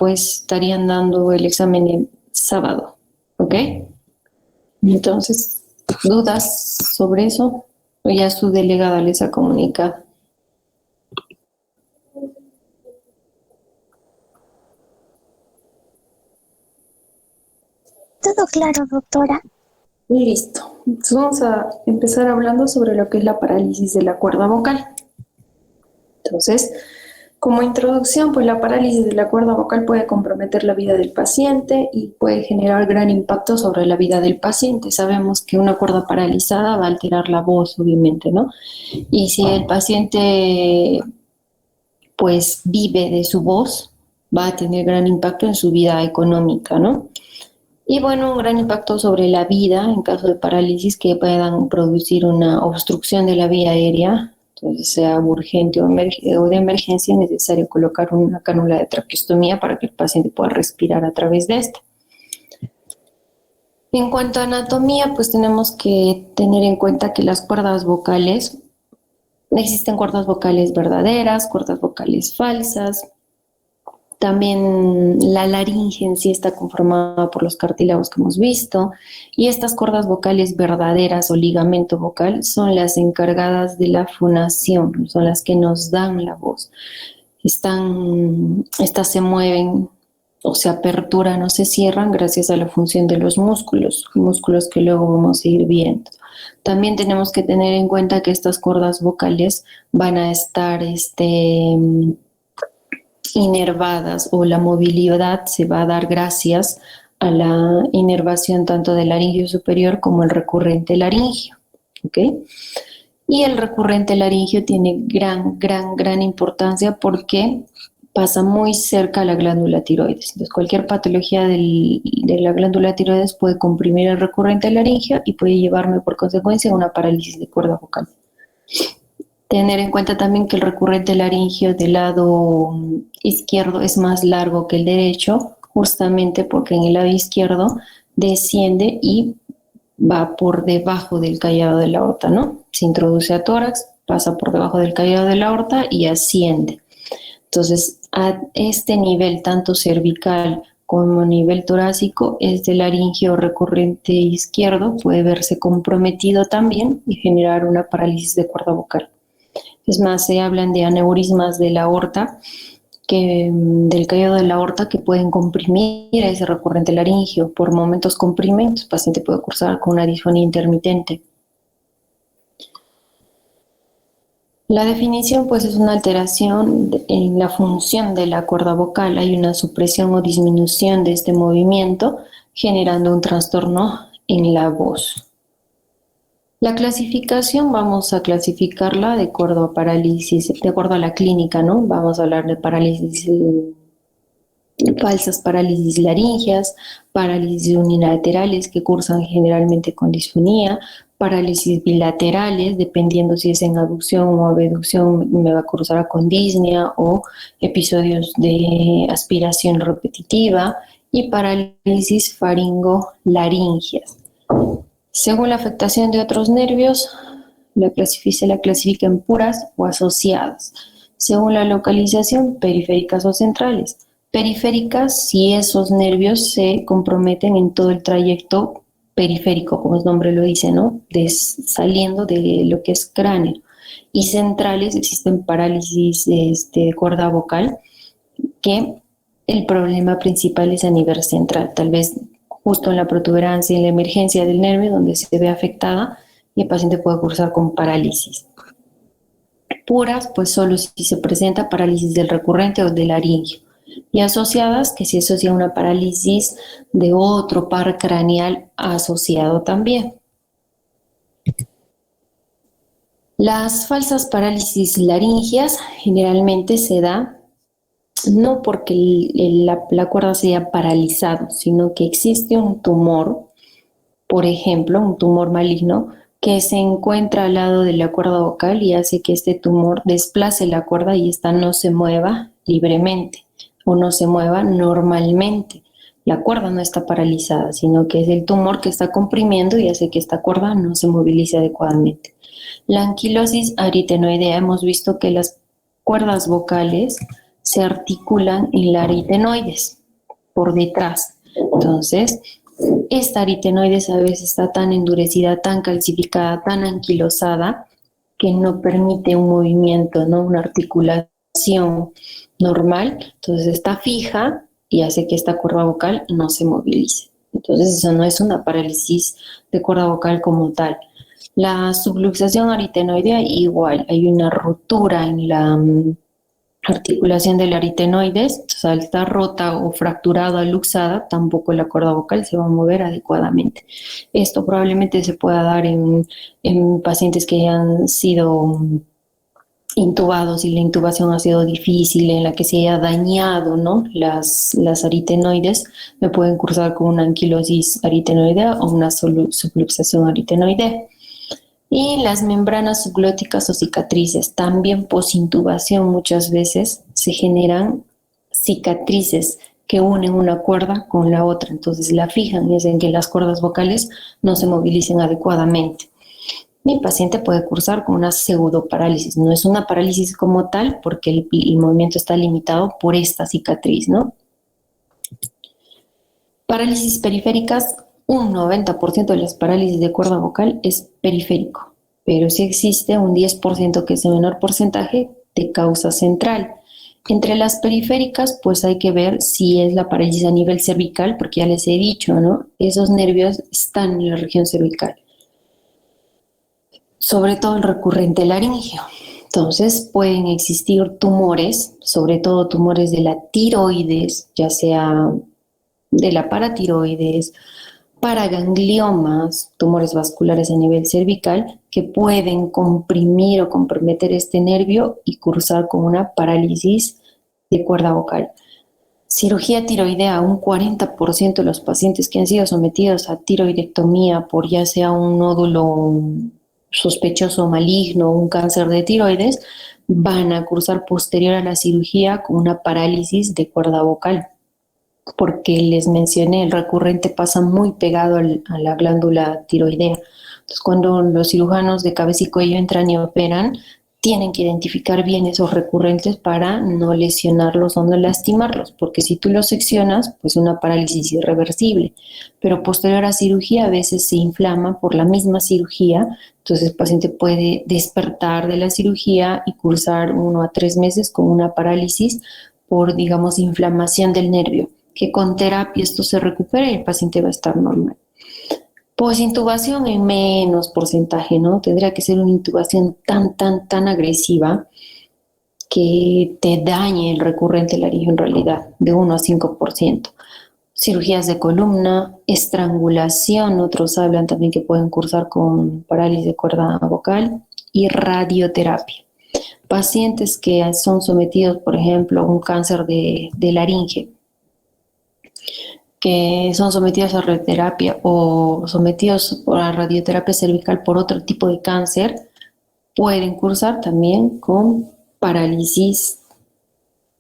pues estarían dando el examen el sábado, ¿ok? Entonces, ¿dudas sobre eso? ¿O ya su delegada les ha comunicado? Todo claro, doctora. Listo. Entonces vamos a empezar hablando sobre lo que es la parálisis de la cuerda vocal. Entonces, como introducción, pues la parálisis de la cuerda vocal puede comprometer la vida del paciente y puede generar gran impacto sobre la vida del paciente. Sabemos que una cuerda paralizada va a alterar la voz, obviamente, ¿no? Y si el paciente pues vive de su voz, va a tener gran impacto en su vida económica, ¿no? Y bueno, un gran impacto sobre la vida en caso de parálisis que puedan producir una obstrucción de la vía aérea, entonces sea urgente o de emergencia, es necesario colocar una cánula de traqueostomía para que el paciente pueda respirar a través de esta. En cuanto a anatomía, pues tenemos que tener en cuenta que las cuerdas vocales, existen cuerdas vocales verdaderas, cuerdas vocales falsas. También la laringe en sí está conformada por los cartílagos que hemos visto, y estas cuerdas vocales verdaderas o ligamento vocal son las encargadas de la fonación, son las que nos dan la voz. Estas se mueven o se aperturan o se cierran gracias a la función de los músculos que luego vamos a ir viendo. También tenemos que tener en cuenta que estas cuerdas vocales van a estar inervadas, o la movilidad se va a dar gracias a la inervación tanto del laringio superior como el recurrente laringio, ¿ok? Y el recurrente laringio tiene gran importancia porque pasa muy cerca a la glándula tiroides. Entonces, cualquier patología de la glándula tiroides puede comprimir el recurrente laringio y puede llevarme por consecuencia a una parálisis de cuerda vocal. Tener en cuenta también que el recurrente laringio del lado izquierdo es más largo que el derecho, justamente porque en el lado izquierdo desciende y va por debajo del callado de la aorta, ¿no? Se introduce a tórax, pasa por debajo del callado de la aorta y asciende. Entonces, a este nivel, tanto cervical como a nivel torácico, este laringio recurrente izquierdo puede verse comprometido también y generar una parálisis de cuerda vocal. Es más, se hablan de aneurismas de la aorta, del callado de la aorta, que pueden comprimir a ese recurrente laringio. Por momentos comprimen, el paciente puede cursar con una disfonía intermitente. La definición, pues, es una alteración en la función de la cuerda vocal. Hay una supresión o disminución de este movimiento, generando un trastorno en la voz. La clasificación vamos a clasificarla de acuerdo a parálisis, de acuerdo a la clínica, ¿no? Vamos a hablar de parálisis falsas, parálisis laringeas, parálisis unilaterales que cursan generalmente con disfonía, parálisis bilaterales, dependiendo si es en aducción o abducción, me va a cursar con disnea o episodios de aspiración repetitiva, y parálisis faringolaringeas. Según la afectación de otros nervios, se la clasifica en puras o asociadas. Según la localización, periféricas o centrales. Periféricas si esos nervios se comprometen en todo el trayecto periférico, como el nombre lo dice, ¿no? Saliendo de lo que es cráneo. Y centrales, existen parálisis de cuerda vocal, que el problema principal es a nivel central, tal vez justo en la protuberancia, en la emergencia del nervio, donde se ve afectada y el paciente puede cursar con parálisis. Puras, pues solo si se presenta parálisis del recurrente o del laringio. Y asociadas, que se asocia a una parálisis de otro par craneal asociado también. Las falsas parálisis laringeas generalmente se da no porque la cuerda se haya paralizado, sino que existe un tumor, por ejemplo, un tumor maligno, que se encuentra al lado de la cuerda vocal y hace que este tumor desplace la cuerda y esta no se mueva libremente o no se mueva normalmente. La cuerda no está paralizada, sino que es el tumor que está comprimiendo y hace que esta cuerda no se movilice adecuadamente. La anquilosis aritenoidea, hemos visto que las cuerdas vocales se articulan en la aritenoides, por detrás. Entonces, esta aritenoides a veces está tan endurecida, tan calcificada, tan anquilosada, que no permite un movimiento, ¿no? Una articulación normal. Entonces está fija y hace que esta cuerda vocal no se movilice. Entonces eso no es una parálisis de cuerda vocal como tal. La subluxación aritenoidea igual, hay una ruptura en la articulación del aritenoides, o sea, al estar rota o fracturada o luxada, tampoco la cuerda vocal se va a mover adecuadamente. Esto probablemente se pueda dar en pacientes que han sido intubados y la intubación ha sido difícil, en la que se haya dañado, ¿no? Las aritenoides, me pueden cursar con una anquilosis aritenoidea o una subluxación aritenoidea. Y las membranas subglóticas o cicatrices, también posintubación muchas veces se generan cicatrices que unen una cuerda con la otra, entonces la fijan y hacen que las cuerdas vocales no se movilicen adecuadamente. Mi paciente puede cursar con una pseudoparálisis, no es una parálisis como tal porque el movimiento está limitado por esta cicatriz, ¿no? Parálisis periféricas, un 90% de las parálisis de cuerda vocal es periférico, pero sí existe un 10% que es el menor porcentaje de causa central. Entre las periféricas, pues hay que ver si es la parálisis a nivel cervical, porque ya les he dicho, ¿no? Esos nervios están en la región cervical, sobre todo el recurrente laríngeo. Entonces pueden existir tumores, sobre todo tumores de la tiroides, ya sea de la paratiroides, paragangliomas, tumores vasculares a nivel cervical, que pueden comprimir o comprometer este nervio y cursar con una parálisis de cuerda vocal. Cirugía tiroidea, un 40% de los pacientes que han sido sometidos a tiroidectomía por ya sea un nódulo sospechoso maligno o un cáncer de tiroides, van a cursar posterior a la cirugía con una parálisis de cuerda vocal, porque les mencioné, el recurrente pasa muy pegado a la glándula tiroidea. Entonces, cuando los cirujanos de cabeza y cuello entran y operan, tienen que identificar bien esos recurrentes para no lesionarlos o no lastimarlos, porque si tú los seccionas, pues una parálisis irreversible. Pero posterior a cirugía a veces se inflama por la misma cirugía, entonces el paciente puede despertar de la cirugía y cursar 1 a 3 meses con una parálisis por, digamos, inflamación del nervio, que con terapia esto se recupera y el paciente va a estar normal. Posintubación en menos porcentaje, ¿no? Tendría que ser una intubación tan agresiva que te dañe el recurrente laríngeo en realidad, de 1 a 5%. Cirugías de columna, estrangulación, otros hablan también que pueden cursar con parálisis de cuerda vocal, y radioterapia. Pacientes que son sometidos, por ejemplo, a un cáncer de laringe, que son sometidos a radioterapia o sometidos a radioterapia cervical por otro tipo de cáncer, pueden cursar también con parálisis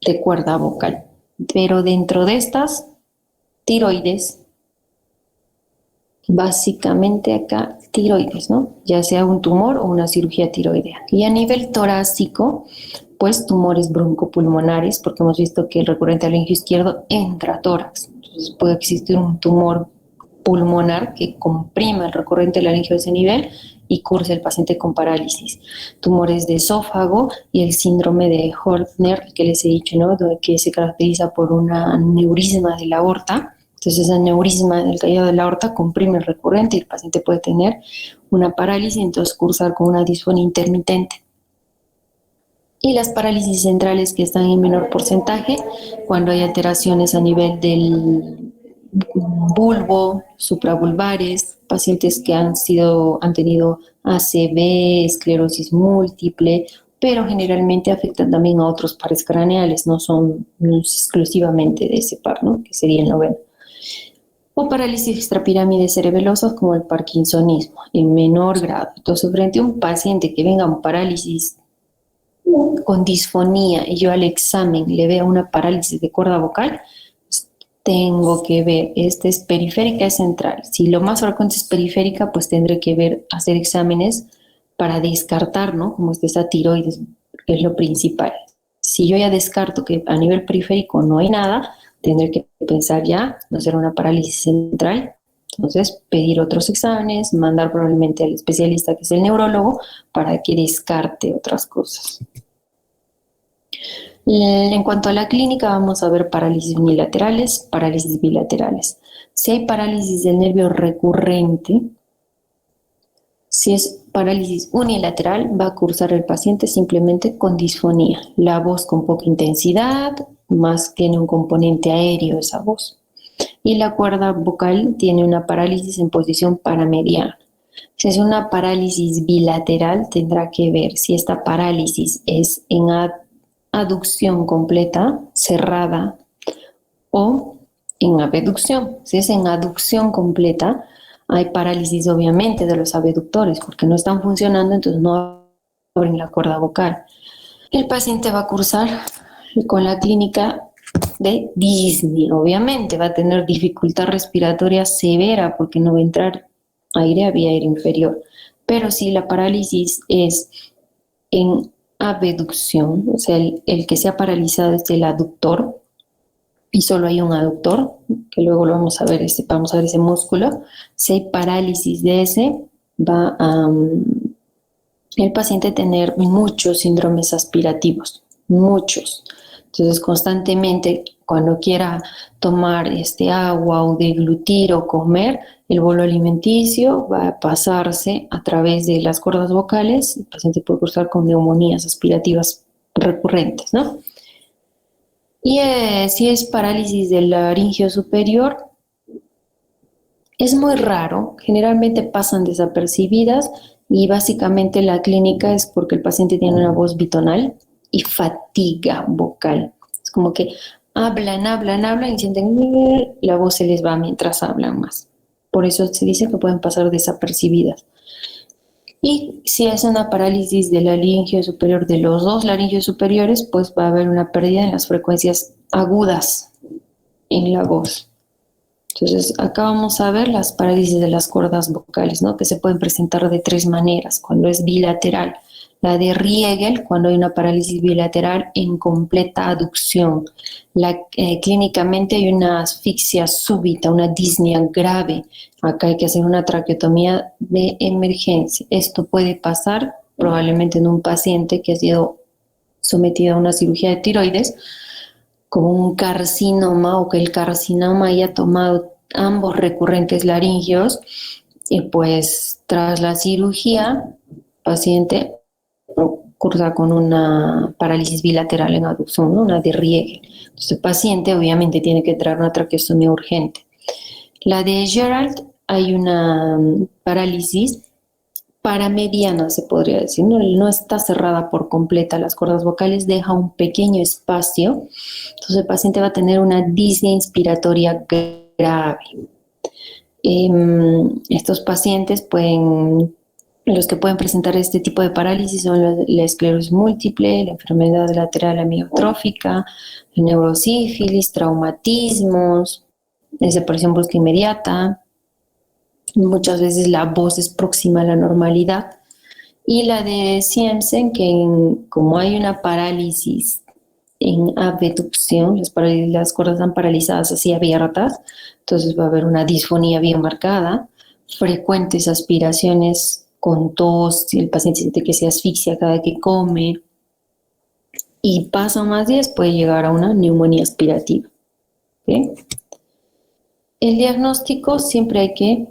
de cuerda vocal. Pero dentro de estas, tiroides, básicamente acá tiroides, ¿no? Ya sea un tumor o una cirugía tiroidea. Y a nivel torácico, pues tumores broncopulmonares, porque hemos visto que el recurrente laríngeo izquierdo entra a tórax. Entonces puede existir un tumor pulmonar que comprima el recurrente laríngeo a ese nivel y cursa el paciente con parálisis. Tumores de esófago y el síndrome de Horner, que les he dicho, ¿no? Que se caracteriza por un aneurisma de la aorta. Entonces, ese aneurisma del callado de la aorta comprime el recurrente y el paciente puede tener una parálisis y entonces cursar con una disfonía intermitente. Y las parálisis centrales, que están en menor porcentaje cuando hay alteraciones a nivel del bulbo, supravulvares, pacientes que han tenido ACV, esclerosis múltiple, pero generalmente afectan también a otros pares craneales, no son exclusivamente de ese par, ¿no? Que sería el noveno. O parálisis extrapirámides cerebelosas como el parkinsonismo, en menor grado. Entonces, frente a un paciente que venga un parálisis con disfonía y yo al examen le veo una parálisis de cuerda vocal, tengo que ver, esta es periférica, es central. Si lo más frecuente es periférica, pues tendré que ver, hacer exámenes para descartar, ¿no? Como es esa tiroides, que es lo principal. Si Si yo ya descarto que a nivel periférico no hay nada, tendré que pensar ya, no será una parálisis central. Entonces, pedir otros exámenes, mandar probablemente al especialista que es el neurólogo para que descarte otras cosas. En cuanto a la clínica, vamos a ver parálisis unilaterales, parálisis bilaterales. Si hay parálisis del nervio recurrente, si es parálisis unilateral, va a cursar el paciente simplemente con disfonía. La voz con poca intensidad, más tiene un componente aéreo esa voz. Y la cuerda vocal tiene una parálisis en posición paramediana. Si es una parálisis bilateral, tendrá que ver si esta parálisis es en aducción completa, cerrada, o en abducción. Si es en aducción completa, hay parálisis obviamente de los abductores porque no están funcionando, entonces no abren la cuerda vocal. El paciente va a cursar con la clínica de disnea, obviamente va a tener dificultad respiratoria severa porque no va a entrar aire a vía aérea inferior. Pero si la parálisis es en abducción, o sea, el que se ha paralizado es el aductor y solo hay un aductor, que luego lo vamos a ver ese músculo. Si hay parálisis de ese, va a el paciente tener muchos síndromes aspirativos, muchos. Entonces, constantemente, cuando quiera tomar agua o deglutir o comer, el bolo alimenticio va a pasarse a través de las cuerdas vocales. El paciente puede cursar con neumonías aspirativas recurrentes, ¿no? Y si es parálisis del laringio superior, es muy raro, generalmente pasan desapercibidas y básicamente la clínica es porque el paciente tiene una voz bitonal y fatiga vocal. Es como que hablan y sienten la voz se les va mientras hablan más. Por eso se dice que pueden pasar desapercibidas. Y si es una parálisis del laringio superior, de los dos laringios superiores, pues va a haber una pérdida en las frecuencias agudas en la voz. Entonces, acá vamos a ver las parálisis de las cuerdas vocales, ¿no? Que se pueden presentar de tres maneras. Cuando es bilateral, la de Riegel, cuando hay una parálisis bilateral en completa aducción. Clínicamente hay una asfixia súbita, una disnea grave. Acá hay que hacer una traqueotomía de emergencia. Esto puede pasar probablemente en un paciente que ha sido sometido a una cirugía de tiroides, como un carcinoma o que el carcinoma haya tomado ambos recurrentes laringios y pues tras la cirugía el paciente cursa con una parálisis bilateral en aducción, ¿no? Una de Riegel. Entonces el paciente obviamente tiene que traer una traqueostomía urgente. La de Gerald hay una parálisis paramediana, se podría decir, no está cerrada por completa las cuerdas vocales, deja un pequeño espacio, entonces el paciente va a tener una disnea inspiratoria grave. Estos pacientes los que pueden presentar este tipo de parálisis son la esclerosis múltiple, la enfermedad lateral amiotrófica, la neurosífilis, traumatismos, desaparición brusca inmediata. Muchas veces la voz es próxima a la normalidad. Y la de Siemsen, como hay una parálisis en abducción, las cuerdas están paralizadas así abiertas, entonces va a haber una disfonía bien marcada, frecuentes aspiraciones con tos, si el paciente siente que se asfixia cada que come, y pasan más días, puede llegar a una neumonía aspirativa. ¿Okay? El diagnóstico siempre hay que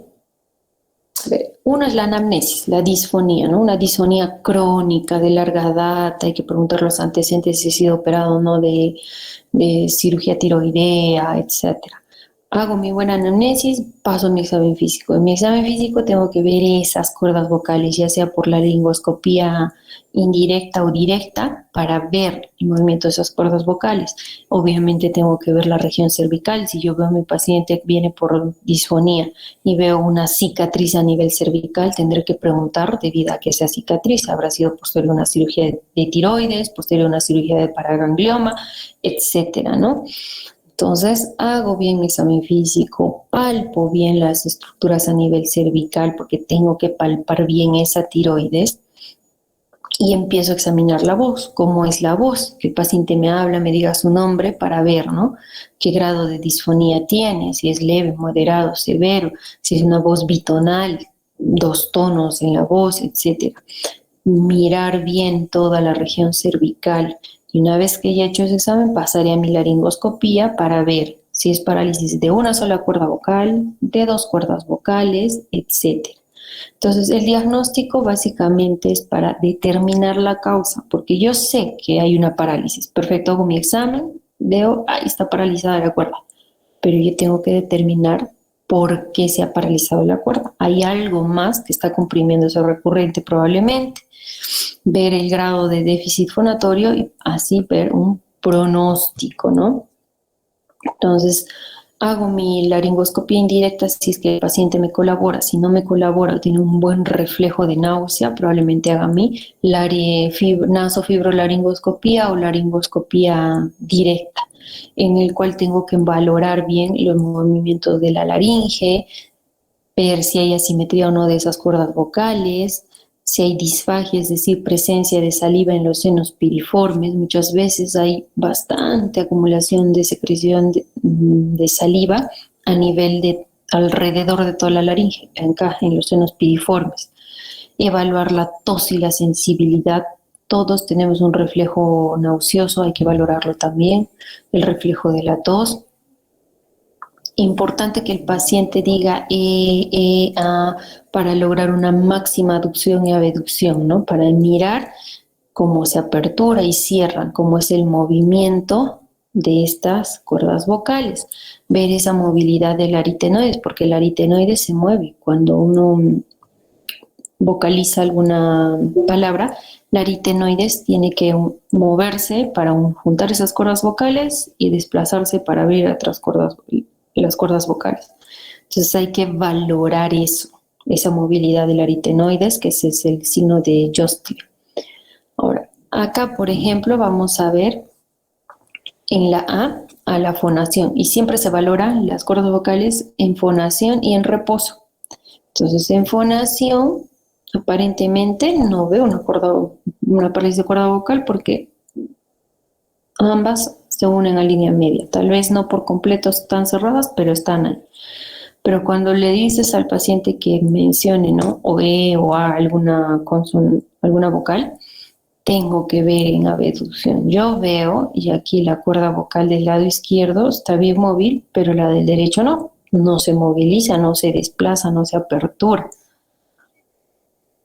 uno es la anamnesis, la disfonía, ¿no? Una disfonía crónica de larga data, hay que preguntar los antecedentes si ha sido operado o no de cirugía tiroidea, etcétera. Hago mi buena anamnesis, paso mi examen físico. En mi examen físico tengo que ver esas cuerdas vocales, ya sea por la laringoscopía indirecta o directa, para ver el movimiento de esas cuerdas vocales. Obviamente tengo que ver la región cervical. Si yo veo a mi paciente que viene por disfonía y veo una cicatriz a nivel cervical, tendré que preguntar debido a que esa cicatriz habrá sido posterior a una cirugía de tiroides, posterior a una cirugía de paraganglioma, etcétera, ¿no? Entonces, hago bien mi examen físico, palpo bien las estructuras a nivel cervical porque tengo que palpar bien esa tiroides. y empiezo a examinar la voz, cómo es la voz, que el paciente me habla, me diga su nombre para ver, ¿no? Qué grado de disfonía tiene, si es leve, moderado, severo, si es una voz bitonal, dos tonos en la voz, etcétera. Mirar bien toda la región cervical. Y una vez que ya he hecho ese examen, pasaré a mi laringoscopía para ver si es parálisis de una sola cuerda vocal, de dos cuerdas vocales, etcétera. Entonces, el diagnóstico básicamente es para determinar la causa, porque yo sé que hay una parálisis. Perfecto, hago mi examen, veo, ahí está paralizada la cuerda, pero yo tengo que determinar por qué se ha paralizado la cuerda. Hay algo más que está comprimiendo ese recurrente probablemente. Ver el grado de déficit fonatorio y así ver un pronóstico, ¿no? Entonces, hago mi laringoscopía indirecta si es que el paciente me colabora. Si no me colabora o tiene un buen reflejo de náusea, probablemente haga mi nasofibrolaringoscopía o laringoscopía directa, en el cual tengo que valorar bien los movimientos de la laringe, ver si hay asimetría o no de esas cuerdas vocales, si hay disfagia, es decir, presencia de saliva en los senos piriformes. Muchas veces hay bastante acumulación de secreción de saliva a nivel de alrededor de toda la laringe, acá en los senos piriformes. Evaluar la tos y la sensibilidad. Todos tenemos un reflejo nauseoso, hay que valorarlo también. El reflejo de la tos. Importante que el paciente diga para lograr una máxima aducción y abducción, ¿no? Para mirar cómo se apertura y cierra, cómo es el movimiento de estas cuerdas vocales. Ver esa movilidad del aritenoides, porque el aritenoides se mueve. Cuando uno vocaliza alguna palabra, la aritenoides tiene que moverse para juntar esas cuerdas vocales y desplazarse para abrir otras cuerdas, las cuerdas vocales. Entonces hay que valorar eso, esa movilidad del aritenoides, que ese es el signo de Jostler. Ahora, acá, por ejemplo, vamos a ver en la a la fonación, y siempre se valoran las cuerdas vocales en fonación y en reposo. Entonces, en fonación, aparentemente no veo una parálisis de cuerda vocal porque ambas se unen a línea media. Tal vez no por completo están cerradas, pero están ahí. Pero cuando le dices al paciente que mencione, ¿no? O o A, alguna vocal, tengo que ver en abducción. Yo veo, y aquí la cuerda vocal del lado izquierdo está bien móvil, pero la del derecho no. No se moviliza, no se desplaza, no se apertura.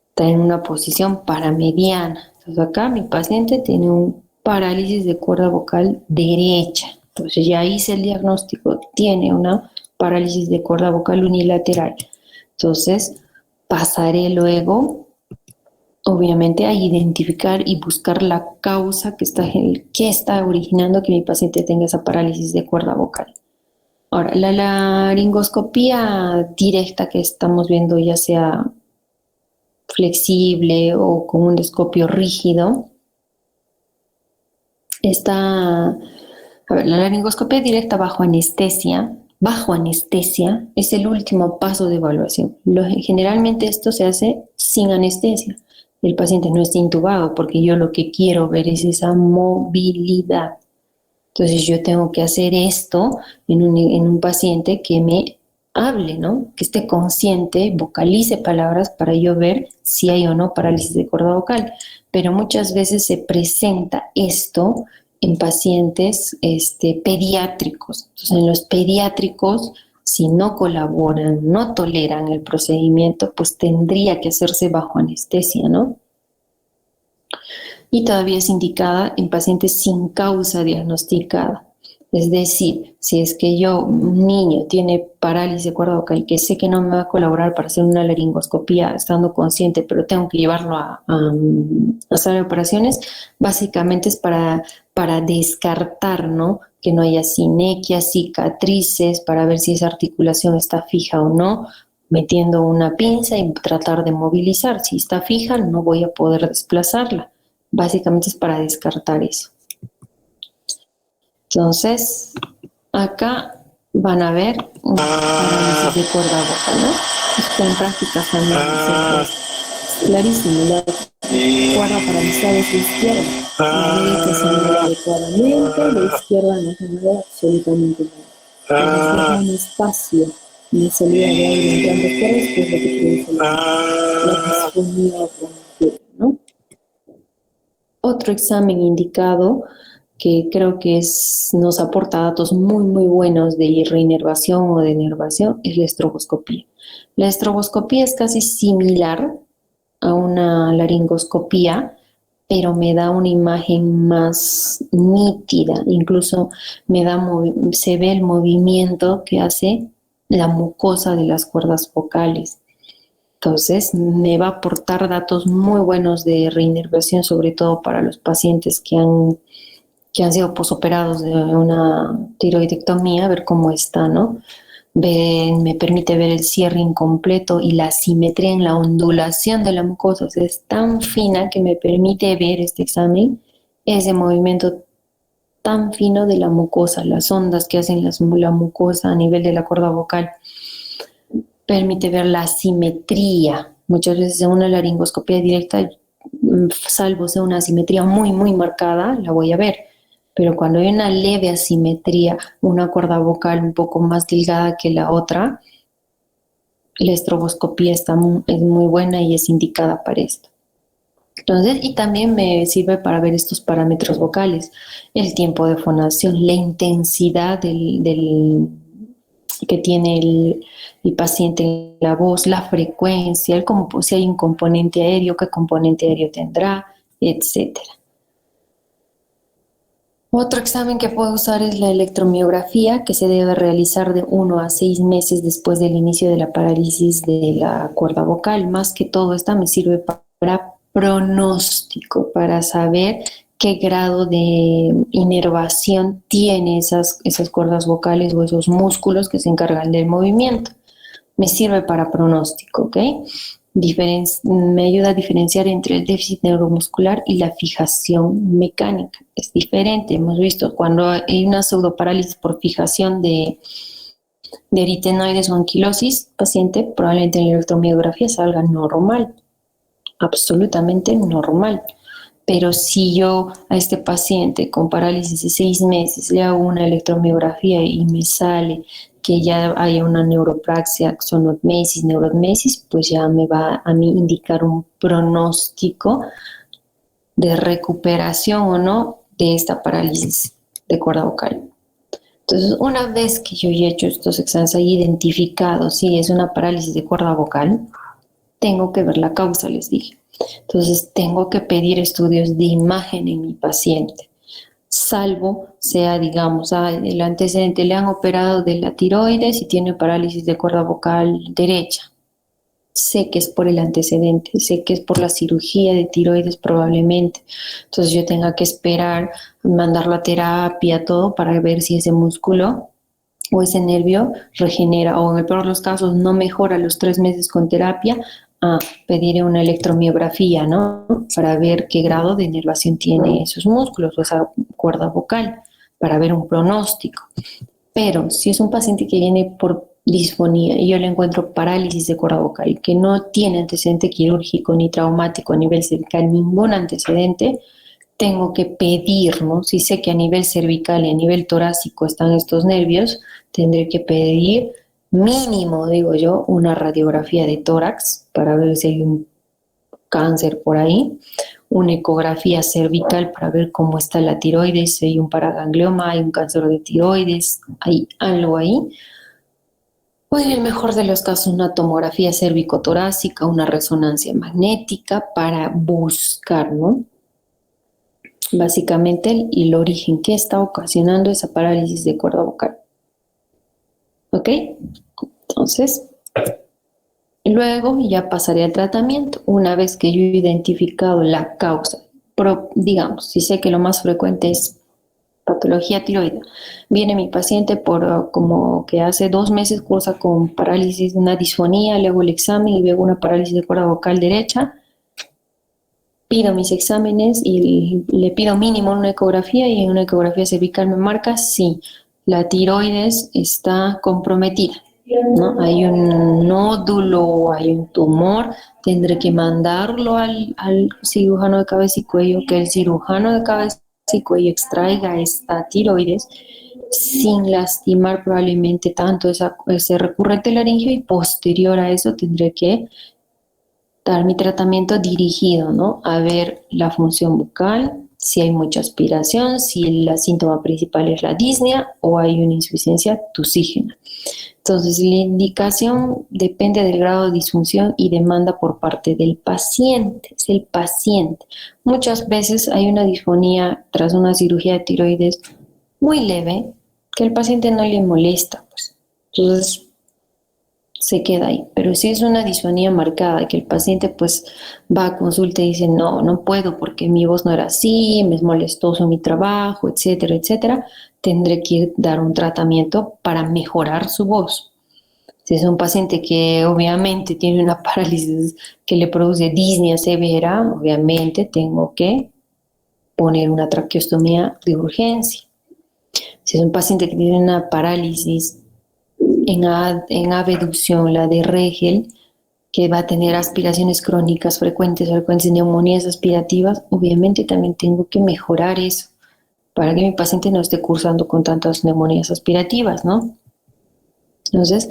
Está en una posición paramediana. Entonces acá mi paciente tiene un parálisis de cuerda vocal derecha. Entonces ya hice el diagnóstico, tiene una parálisis de cuerda vocal unilateral. Entonces pasaré luego, obviamente, a identificar y buscar la causa que está originando que mi paciente tenga esa parálisis de cuerda vocal. Ahora, la laringoscopía directa que estamos viendo, ya sea flexible o con un endoscopio rígido, la laringoscopia directa bajo anestesia es el último paso de evaluación. Generalmente esto se hace sin anestesia. El paciente no está intubado porque yo lo que quiero ver es esa movilidad. Entonces yo tengo que hacer esto en un paciente que me hable, ¿no? Que esté consciente, vocalice palabras para yo ver si hay o no parálisis de cuerda vocal. Pero muchas veces se presenta esto en pacientes pediátricos. Entonces, en los pediátricos, si no colaboran, no toleran el procedimiento, pues tendría que hacerse bajo anestesia, ¿no? Y todavía es indicada en pacientes sin causa diagnosticada. Es decir, si es que un niño tiene parálisis de cuerda vocal que sé que no me va a colaborar para hacer una laringoscopía estando consciente, pero tengo que llevarlo a sala de operaciones, básicamente es para descartar, ¿no? Que no haya sinequias, cicatrices, para ver si esa articulación está fija o no, metiendo una pinza y tratar de movilizar. Si está fija, no voy a poder desplazarla. Básicamente es para descartar eso. Entonces, acá van a ver un análisis de cuerda vocal, ¿no? Esto en prácticas análisis es clarísimo. La Cuerda paralizada es la izquierda. La derecha se mueve adecuadamente, la izquierda no se mueve absolutamente nada. Entonces deja un espacio de salida de aire entre ambas cuerdas, que es lo que produce la disfonía bronquial, ¿no? Otro examen indicado que creo que nos aporta datos muy buenos de reinervación o de inervación es la estroboscopía. La estroboscopía es casi similar a una laringoscopía, pero me da una imagen más nítida, incluso se ve el movimiento que hace la mucosa de las cuerdas vocales. Entonces, me va a aportar datos muy buenos de reinervación, sobre todo para los pacientes que han sido posoperados de una tiroidectomía, a ver cómo está, ¿no? Me permite ver el cierre incompleto y la simetría en la ondulación de la mucosa. O sea, es tan fina que me permite ver este examen, ese movimiento tan fino de la mucosa, las ondas que hacen la mucosa a nivel de la cuerda vocal. Permite ver la simetría. Muchas veces en una laringoscopia directa, salvo sea una simetría muy marcada, la voy a ver. Pero cuando hay una leve asimetría, una cuerda vocal un poco más delgada que la otra, la estroboscopía es muy buena y es indicada para esto. Entonces, y también me sirve para ver estos parámetros vocales, el tiempo de fonación, la intensidad que tiene el paciente en la voz, la frecuencia, si hay un componente aéreo, qué componente aéreo tendrá, etcétera. Otro examen que puedo usar es la electromiografía, que se debe realizar de 1 a 6 meses después del inicio de la parálisis de la cuerda vocal. Más que todo, esta me sirve para pronóstico, para saber qué grado de inervación tiene esas cuerdas vocales o esos músculos que se encargan del movimiento. Me sirve para pronóstico, ¿ok? Me ayuda a diferenciar entre el déficit neuromuscular y la fijación mecánica. Es diferente, hemos visto cuando hay una pseudoparálisis por fijación de aritenoides o anquilosis, paciente probablemente en la electromiografía salga normal, absolutamente normal. Pero si yo a este paciente con parálisis de 6 meses le hago una electromiografía y me sale que ya haya una neuropraxia, neuromesis, pues ya me va a mí indicar un pronóstico de recuperación o no de esta parálisis de cuerda vocal. Entonces, una vez que yo ya he hecho estos exámenes, he identificado si es una parálisis de cuerda vocal, tengo que ver la causa, les dije. Entonces, tengo que pedir estudios de imagen en mi paciente, salvo sea, digamos, el antecedente le han operado de la tiroides y tiene parálisis de cuerda vocal derecha. Sé que es por el antecedente, sé que es por la cirugía de tiroides probablemente. Entonces yo tenga que esperar, mandar la terapia, todo para ver si ese músculo o ese nervio regenera o en el peor de los casos no mejora a los 3 meses con terapia. Pediré una electromiografía, ¿no? Para ver qué grado de inervación tiene esos músculos o esa cuerda vocal, para ver un pronóstico. Pero si es un paciente que viene por disfonía y yo le encuentro parálisis de cuerda vocal, que no tiene antecedente quirúrgico ni traumático a nivel cervical, ningún antecedente, tengo que pedir, ¿no? Si sé que a nivel cervical y a nivel torácico están estos nervios, tendré que pedir mínimo, digo yo, una radiografía de tórax para ver si hay un cáncer por ahí, una ecografía cervical para ver cómo está la tiroides, si hay un paraganglioma, hay un cáncer de tiroides, hay algo ahí. O en el mejor de los casos, una tomografía cérvico-torácica, una resonancia magnética para buscar, ¿no? Básicamente el origen que está ocasionando esa parálisis de cuerda vocal. ¿Ok? Entonces, luego ya pasaré al tratamiento. Una vez que yo he identificado la causa, digamos, si sé que lo más frecuente es patología tiroidea, viene mi paciente por como que hace 2 meses cursa con parálisis, una disfonía, le hago el examen y veo una parálisis de cuerda vocal derecha, pido mis exámenes y le pido mínimo una ecografía y en una ecografía cervical me marca si la tiroides está comprometida. ¿no? Hay un nódulo, hay un tumor, tendré que mandarlo al cirujano de cabeza y cuello, que el cirujano de cabeza y cuello extraiga esta tiroides sin lastimar probablemente tanto ese recurrente laringio, y posterior a eso tendré que dar mi tratamiento dirigido, ¿no? A ver la función bucal, si hay mucha aspiración, si la síntoma principal es la disnea o hay una insuficiencia tusígena. Entonces, la indicación depende del grado de disfunción y demanda por parte del paciente, es el paciente. Muchas veces hay una disfonía tras una cirugía de tiroides muy leve que al paciente no le molesta, pues. Entonces, se queda ahí. Pero si es una disfonía marcada, que el paciente pues va a consulta y dice, no, no puedo porque mi voz no era así, me es molestoso mi trabajo, etcétera, etcétera, tendré que dar un tratamiento para mejorar su voz. Si es un paciente que obviamente tiene una parálisis que le produce disnea severa, obviamente tengo que poner una traqueostomía de urgencia. Si es un paciente que tiene una parálisis en abducción, la de Regel, que va a tener aspiraciones crónicas frecuentes, neumonías aspirativas, obviamente también tengo que mejorar eso para que mi paciente no esté cursando con tantas neumonías aspirativas, ¿no? Entonces,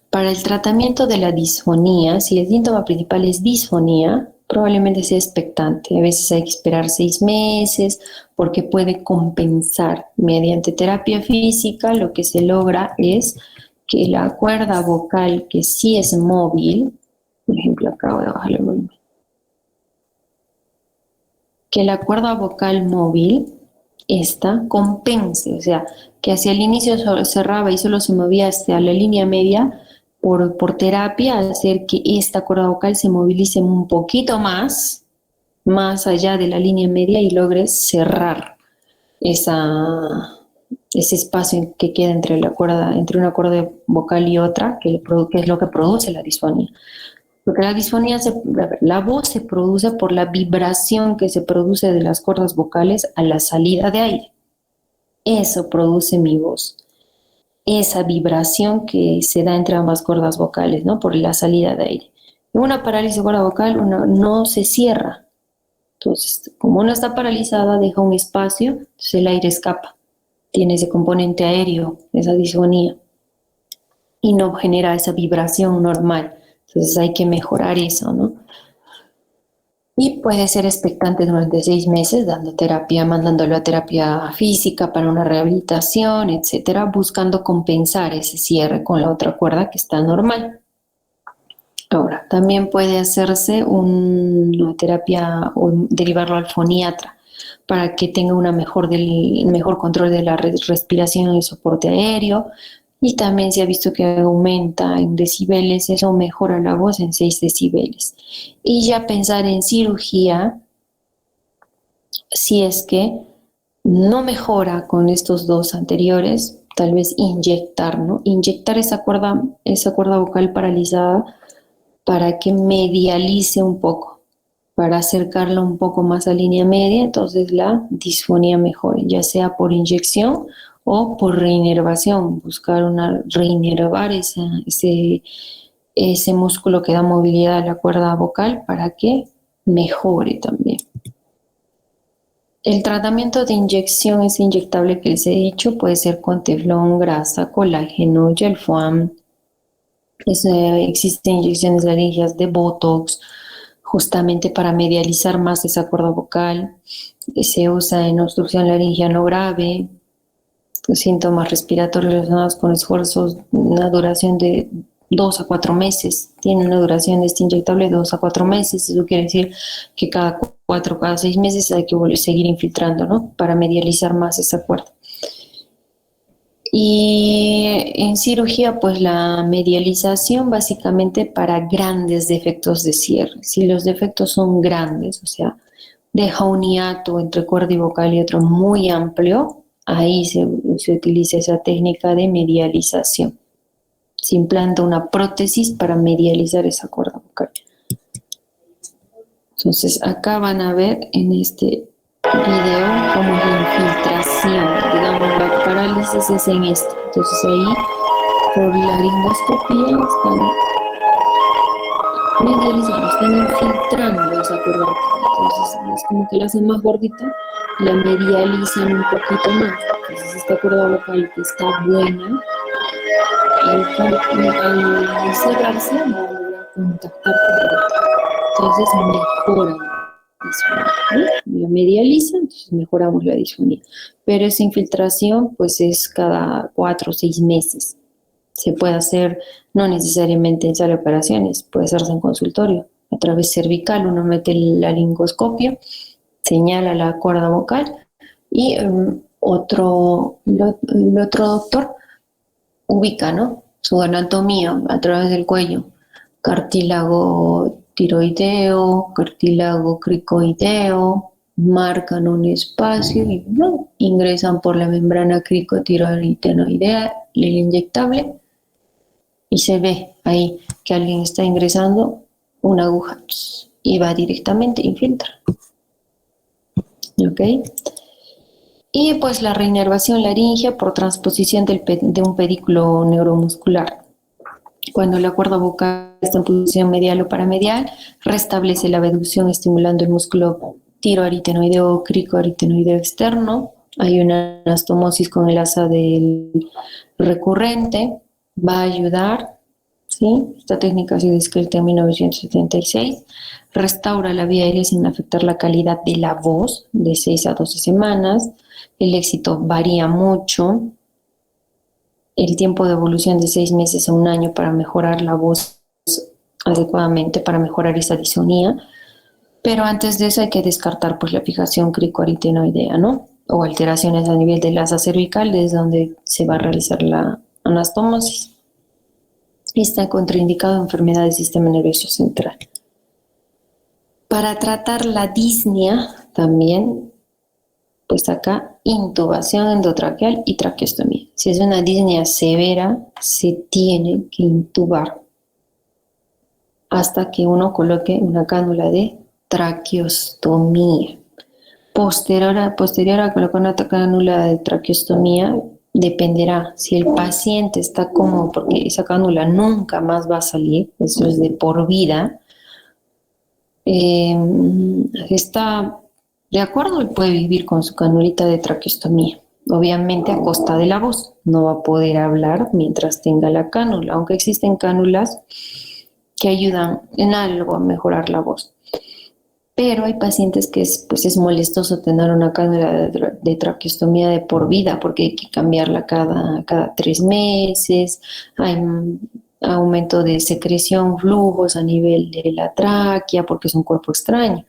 para el tratamiento de la disfonía, si el síntoma principal es disfonía, probablemente sea expectante. A veces hay que esperar 6 meses porque puede compensar. Mediante terapia física, lo que se logra es que la cuerda vocal, que sí es móvil, por ejemplo, acabo de bajar el volumen, que la cuerda vocal móvil, esta compense, o sea, que hacia el inicio cerraba y solo se movía hacia la línea media, por terapia, hacer que esta cuerda vocal se movilice un poquito más allá de la línea media y logres cerrar ese espacio que queda entre una cuerda vocal y otra, que es lo que produce la disfonía. Porque la voz se produce por la vibración que se produce de las cuerdas vocales a la salida de aire. Eso produce mi voz. Esa vibración que se da entre ambas cuerdas vocales, ¿no? Por la salida de aire. En una parálisis de cuerda vocal no se cierra. Entonces, como una está paralizada, deja un espacio, entonces el aire escapa. Tiene ese componente aéreo, esa disfonía, y no genera esa vibración normal. Entonces hay que mejorar eso, ¿no? Y puede ser expectante durante 6 meses, dando terapia, mandándolo a terapia física para una rehabilitación, etcétera, buscando compensar ese cierre con la otra cuerda que está normal. Ahora, también puede hacerse una terapia o derivarlo al foniatra para que tenga mejor control de la respiración y el soporte aéreo. Y también se ha visto que aumenta en decibeles, eso mejora la voz en 6 decibeles. Y ya pensar en cirugía, si es que no mejora con estos dos anteriores, tal vez inyectar, ¿no? Inyectar esa cuerda vocal paralizada para que medialice un poco, para acercarla un poco más a línea media, entonces la disfonía mejore, ya sea por inyección o por reinervación, buscar reinervar ese músculo que da movilidad a la cuerda vocal para que mejore también. El tratamiento de inyección, ese inyectable que les he dicho, puede ser con teflón, grasa, colágeno, gel foam. Existen inyecciones laringeas de Botox, justamente para medializar más esa cuerda vocal. Se usa en obstrucción laringea no grave, síntomas respiratorios relacionados con esfuerzos, una duración de 2 a 4 meses. Tiene una duración de este inyectable de 2 a 4 meses. Eso quiere decir que cada 6 meses hay que seguir infiltrando, ¿no? Para medializar más esa cuerda. Y en cirugía, pues la medialización básicamente para grandes defectos de cierre. Si los defectos son grandes, o sea, deja un hiato entre cuerda y vocal y otro muy amplio, ahí se utiliza esa técnica de medialización. Se implanta una prótesis para medializar esa cuerda vocal. Entonces, acá van a ver en este video cómo es la infiltración. Digamos, la parálisis es en esto. Entonces ahí por laringoscopía están medializando, están infiltrando esa cuerda vocal. Entonces es como que la hacen más gordita, la medializan un poquito más. Entonces esta cuerda vocal que está buena, al cerrarse no logra contactar con la otra. Entonces mejora la disfonía, ¿no? La medializa, entonces mejoramos la disfonía. Pero esa infiltración pues es cada 4 o 6 meses. Se puede hacer no necesariamente en sala de operaciones, puede hacerse en consultorio. A través cervical uno mete el laringoscopio, señala la cuerda vocal y el otro doctor ubica, ¿no?, su anatomía a través del cuello, cartílago tiroideo, cartílago cricoideo, marcan un espacio y ¿no?, ingresan por la membrana cricotiroidea, el inyectable, y se ve ahí que alguien está ingresando una aguja y va directamente, infiltra. ¿Ok? Y pues la reinervación laringea por transposición de un pedículo neuromuscular. Cuando la cuerda vocal está en posición medial o paramedial, restablece la abducción estimulando el músculo tiroaritenoideo o cricoaritenoideo externo. Hay una anastomosis con el asa del recurrente, va a ayudar, ¿sí? Esta técnica ha sido descrita en 1976. Restaura la vía aérea sin afectar la calidad de la voz de 6 a 12 semanas. El éxito varía mucho. El tiempo de evolución de 6 meses a un año para mejorar la voz adecuadamente, para mejorar esa disfonía. Pero antes de eso hay que descartar pues la fijación cricoaritenoidea, ¿no? O alteraciones a nivel del asa cervical, desde donde se va a realizar la anastomosis. Está contraindicado en enfermedad del sistema nervioso central. Para tratar la disnea también, pues acá intubación endotraqueal y traqueostomía. Si es una disnea severa, se tiene que intubar hasta que uno coloque una cánula de traqueostomía. Posterior a colocar una cánula de traqueostomía, dependerá si el paciente está cómodo, porque esa cánula nunca más va a salir, eso es de por vida. Está de acuerdo, él puede vivir con su canulita de traqueostomía, obviamente a costa de la voz. No va a poder hablar mientras tenga la cánula, aunque existen cánulas que ayudan en algo a mejorar la voz. Pero hay pacientes que es molestoso tener una cánula de traqueostomía de por vida, porque hay que cambiarla cada 3 meses, hay aumento de secreción, flujos a nivel de la tráquea, porque es un cuerpo extraño.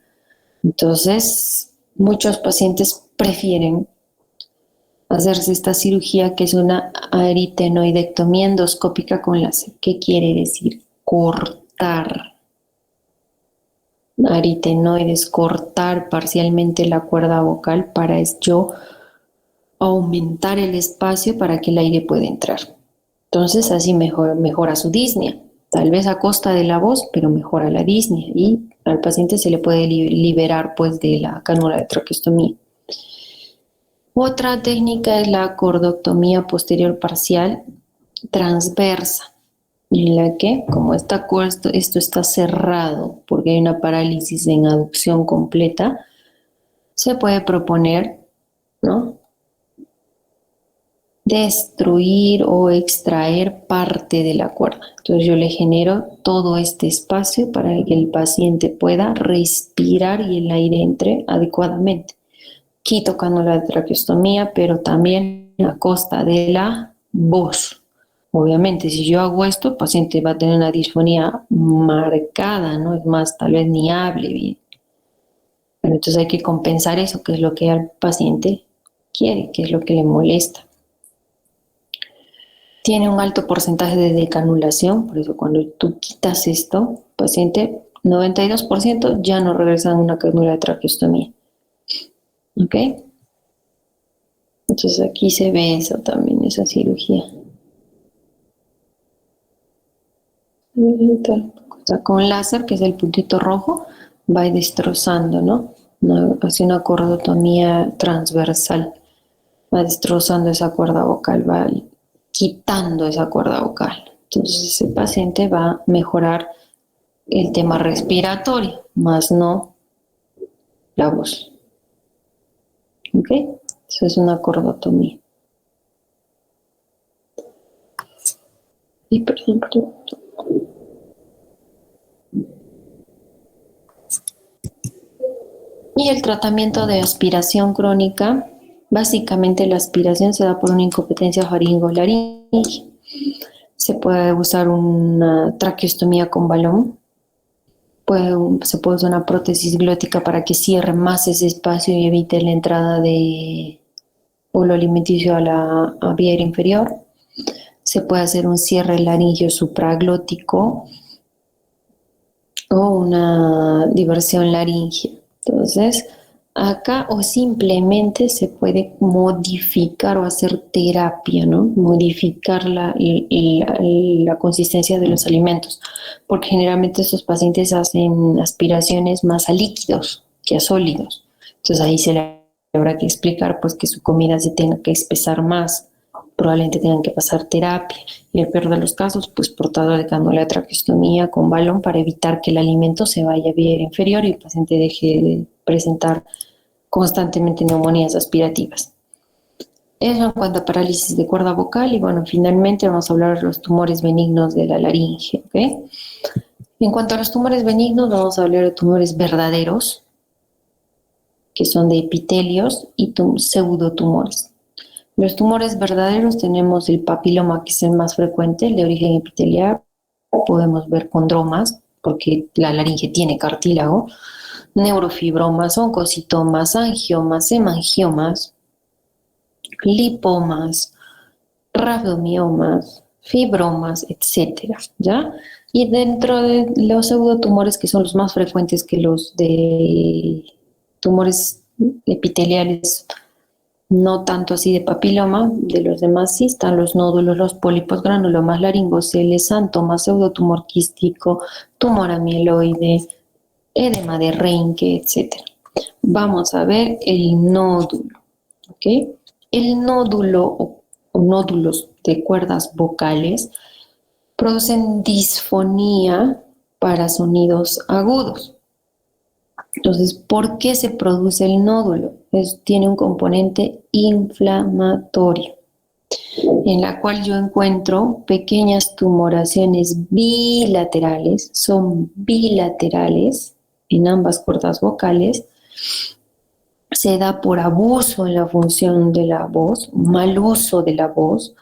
Entonces, muchos pacientes prefieren hacerse esta cirugía, que es una aritenoidectomía endoscópica con láser. ¿Qué quiere decir? Cortar aritenoides, cortar parcialmente la cuerda vocal para aumentar el espacio para que el aire pueda entrar. Entonces así mejora su disnea, tal vez a costa de la voz, pero mejora la disnea y al paciente se le puede liberar pues de la cánula de traqueostomía. Otra técnica es la cordoctomía posterior parcial transversa, en la que, como esto está cerrado porque hay una parálisis en aducción completa, se puede proponer, ¿no?, destruir o extraer parte de la cuerda. Entonces yo le genero todo este espacio para que el paciente pueda respirar y el aire entre adecuadamente. Quito cánula de traqueostomía, pero también a costa de la voz. Obviamente, si yo hago esto, el paciente va a tener una disfonía marcada, ¿no? Es más, tal vez ni hable bien. Pero entonces hay que compensar eso, que es lo que el paciente quiere, que es lo que le molesta. Tiene un alto porcentaje de decanulación, por eso cuando tú quitas esto, paciente 92% ya no regresan a una cánula de traqueostomía. ¿Ok? Entonces aquí se ve eso también, esa cirugía. Con láser, que es el puntito rojo, va destrozando, ¿no? Hace una cordotomía transversal, va destrozando esa cuerda vocal, va quitando esa cuerda vocal. Entonces ese paciente va a mejorar el tema respiratorio, más no la voz. ¿Ok? Eso es una cordotomía. Y perdón. Y el tratamiento de aspiración crónica, básicamente la aspiración se da por una incompetencia faringolaringea. Se puede usar una traqueostomía con balón, se puede usar una prótesis glótica para que cierre más ese espacio y evite la entrada de bolo alimenticio a la vía aérea inferior. Se puede hacer un cierre laringio supraglótico o una diversión laringea. Entonces, acá o simplemente se puede modificar o hacer terapia, ¿no? Modificar la consistencia de los alimentos, porque generalmente estos pacientes hacen aspiraciones más a líquidos que a sólidos. Entonces ahí se le habrá que explicar pues que su comida se tenga que espesar más, probablemente tengan que pasar terapia y en el peor de los casos pues portador de cánula de traqueostomía con balón para evitar que el alimento se vaya a vía inferior y el paciente deje de presentar constantemente neumonías aspirativas. Eso en cuanto a parálisis de cuerda vocal y bueno, finalmente vamos a hablar de los tumores benignos de la laringe, ¿ok? En cuanto a los tumores benignos vamos a hablar de tumores verdaderos que son de epitelios y pseudotumores. Los tumores verdaderos tenemos el papiloma, que es el más frecuente, el de origen epitelial. Podemos ver condromas, porque la laringe tiene cartílago, neurofibromas, oncocitomas, angiomas, hemangiomas, lipomas, rabdomiomas, fibromas, etcétera, ¿ya? Y dentro de los pseudotumores, que son los más frecuentes que los de tumores epiteliales, no tanto así de papiloma, de los demás sí están los nódulos, los pólipos, granulomas, laringoceles, santomas, pseudotumor quístico, tumor amiloide, edema de Reinke, etc. Vamos a ver el nódulo, ¿ok? El nódulo o nódulos de cuerdas vocales producen disfonía para sonidos agudos. Entonces, ¿por qué se produce el nódulo? Tiene un componente inflamatorio, en la cual yo encuentro pequeñas tumoraciones bilaterales, son bilaterales en ambas cuerdas vocales. Se da por abuso en la función de la voz, mal uso de la voz.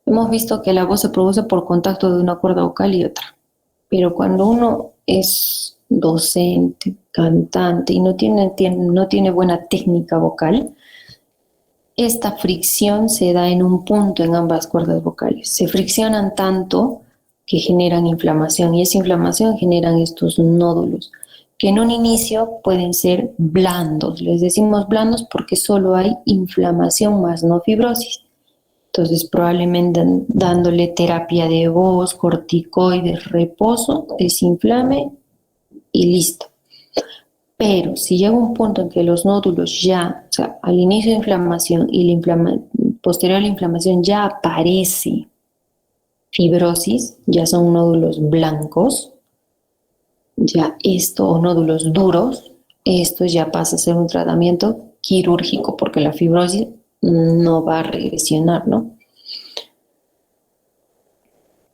Hemos visto que la voz se produce por contacto de una cuerda vocal y otra, pero cuando uno es docente, cantante y no tiene buena técnica vocal, esta fricción se da en un punto en ambas cuerdas vocales. Se friccionan tanto que generan inflamación y esa inflamación generan estos nódulos que en un inicio pueden ser blandos. Les decimos blandos porque solo hay inflamación más no fibrosis. Entonces probablemente dándole terapia de voz, corticoides, reposo, desinflame y listo. Pero si llega un punto en que los nódulos ya, o sea, al inicio de inflamación y posterior a la inflamación ya aparece fibrosis, ya son nódulos blancos, ya esto, o nódulos duros, esto ya pasa a ser un tratamiento quirúrgico porque la fibrosis no va a regresionar, ¿no?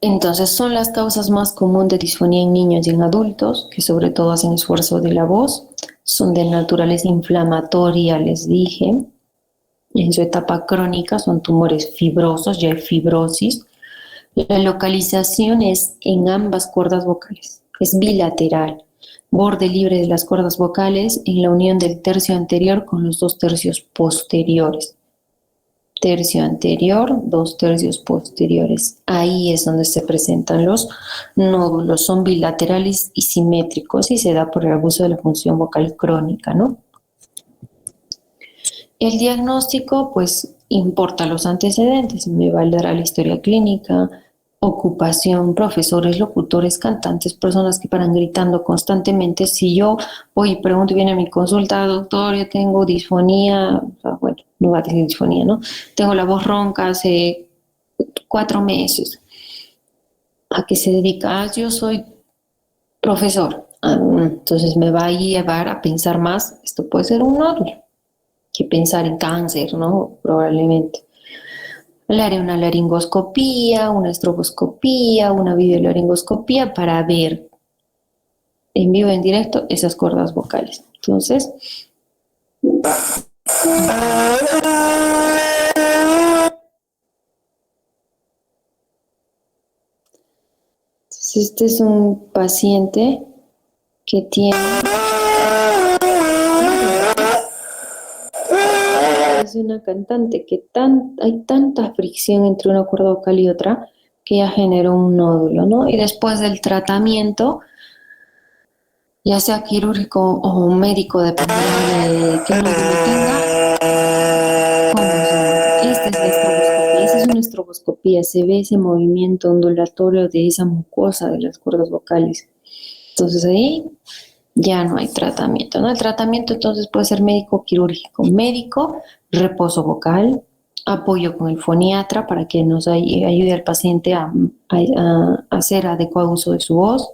Entonces son las causas más comunes de disfonía en niños y en adultos, que sobre todo hacen esfuerzo de la voz, son de naturaleza inflamatoria, les dije. En su etapa crónica son tumores fibrosos, ya hay fibrosis. La localización es en ambas cuerdas vocales, es bilateral, borde libre de las cuerdas vocales en la unión del tercio anterior con los 2 tercios posteriores. Tercio anterior, 2 tercios posteriores. Ahí es donde se presentan los nódulos, son bilaterales y simétricos y se da por el abuso de la función vocal crónica, ¿no? El diagnóstico, pues, importa los antecedentes, me valdrá la historia clínica, ocupación, profesores, locutores, cantantes, personas que paran gritando constantemente. Si yo voy y pregunto y viene a mi consulta, doctor, yo tengo disfonía, bueno, no va a tener disfonía, ¿no? Tengo la voz ronca hace 4 meses. ¿A qué se dedica? Yo soy profesor. Entonces me va a llevar a pensar más, esto puede ser un nódulo, que pensar en cáncer, ¿no? Probablemente. Le haré una laringoscopía, una estroboscopía, una videolaringoscopía para ver en vivo, en directo, esas cuerdas vocales. Entonces, este es un paciente que tiene... Es una cantante que hay tanta fricción entre una cuerda vocal y otra que ya generó un nódulo, ¿no? Y después del tratamiento, ya sea quirúrgico o médico, dependerá de qué nódulo tenga. Esta es la estroboscopía, esa es una estroboscopía, se ve ese movimiento ondulatorio de esa mucosa de las cuerdas vocales. Entonces ahí ya no hay tratamiento, ¿no? El tratamiento entonces puede ser médico quirúrgico, médico, reposo vocal, apoyo con el foniatra para que nos ayude al paciente a hacer adecuado uso de su voz.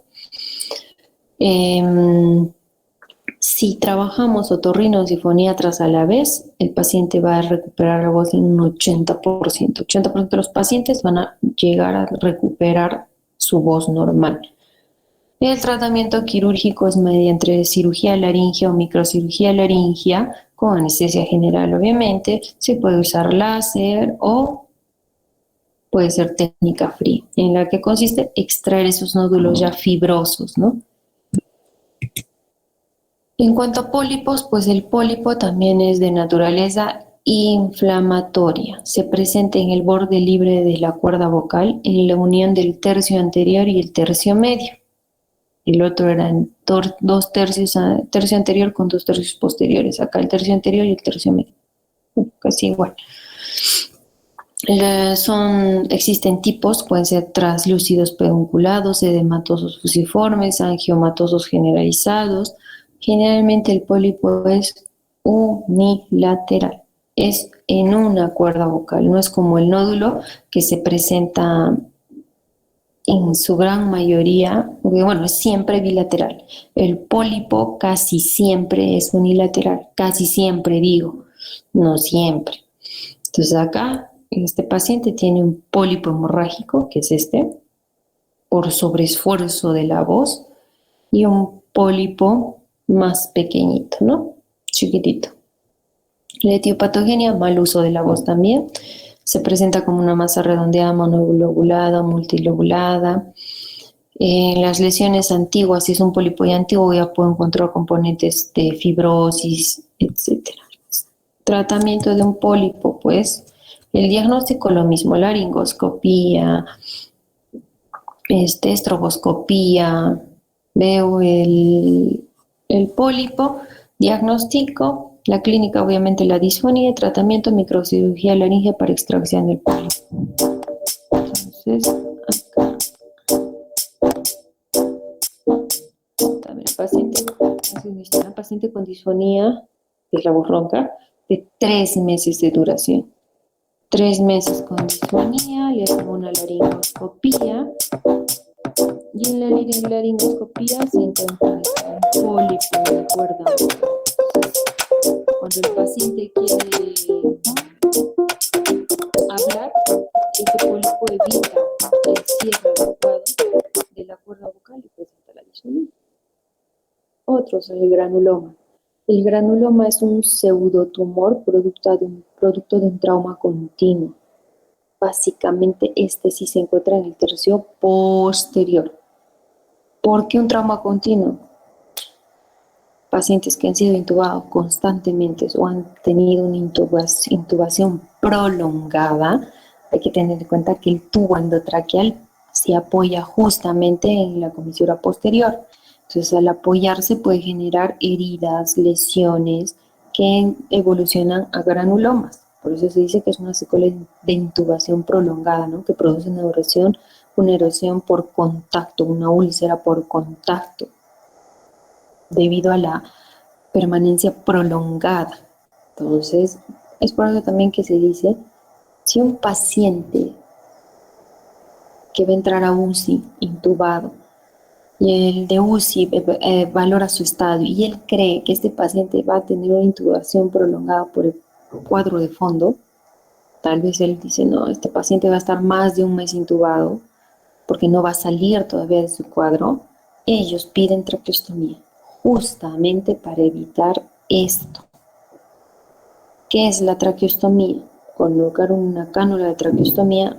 Si trabajamos otorrinos y foniatras a la vez, el paciente va a recuperar la voz en un 80%. 80% de los pacientes van a llegar a recuperar su voz normal. El tratamiento quirúrgico es mediante cirugía laringea o microcirugía laringea, con anestesia general obviamente. Se puede usar láser o puede ser técnica fría, en la que consiste extraer esos nódulos ya fibrosos, ¿no? En cuanto a pólipos, pues el pólipo también es de naturaleza inflamatoria. Se presenta en el borde libre de la cuerda vocal, en la unión del tercio anterior y el tercio medio. El otro era dos tercios, tercio anterior con 2 tercios posteriores. Acá el tercio anterior y el tercio medio. Casi igual. Existen tipos, pueden ser translúcidos pedunculados, edematosos fusiformes, angiomatosos generalizados. Generalmente el pólipo es unilateral, es en una cuerda vocal, no es como el nódulo que se presenta en su gran mayoría, bueno, es siempre bilateral. El pólipo casi siempre es unilateral, casi siempre digo, no siempre. Entonces acá, este paciente tiene un pólipo hemorrágico, que es este, por sobreesfuerzo de la voz, y un pólipo más pequeñito, ¿no? Chiquitito. La etiopatogenia, mal uso de la voz también. Se presenta como una masa redondeada, monolobulada, multilobulada. En las lesiones antiguas, si es un pólipo ya antiguo, ya puedo encontrar componentes de fibrosis, etc. Tratamiento de un pólipo, pues, el diagnóstico lo mismo, laringoscopía, estroboscopía, veo el pólipo, diagnóstico, la clínica obviamente la disfonía, tratamiento, microcirugía laringea para extracción del pólipo. Entonces, acá también el paciente con disfonía, que es la voz ronca, de 3 meses de duración. 3 meses con disfonía, le hacemos una laringoscopía. Y en la laringoscopía se encuentra un pólipo de cuerda. Cuando el paciente quiere hablar, este pólipo evita el cierre adecuado de la cuerda vocal y presenta la disfonía. Otro es el granuloma. El granuloma es un pseudotumor producto de un trauma continuo. Básicamente este sí se encuentra en el tercio posterior. ¿Por qué un trauma continuo? Pacientes que han sido intubados constantemente o han tenido una intubación prolongada, hay que tener en cuenta que el tubo endotraqueal se apoya justamente en la comisura posterior. Entonces, al apoyarse puede generar heridas, lesiones que evolucionan a granulomas. Por eso se dice que es una secuela de intubación prolongada, ¿no? Que produce una erosión por contacto, una úlcera por contacto, debido a la permanencia prolongada. Entonces, es por eso también que se dice, si un paciente que va a entrar a UCI intubado y el de UCI valora su estado y él cree que este paciente va a tener una intubación prolongada por el cuadro de fondo, tal vez él dice, no, este paciente va a estar más de un mes intubado porque no va a salir todavía de su cuadro, ellos piden traqueostomía justamente para evitar esto. ¿Qué es la traqueostomía? Colocar una cánula de traqueostomía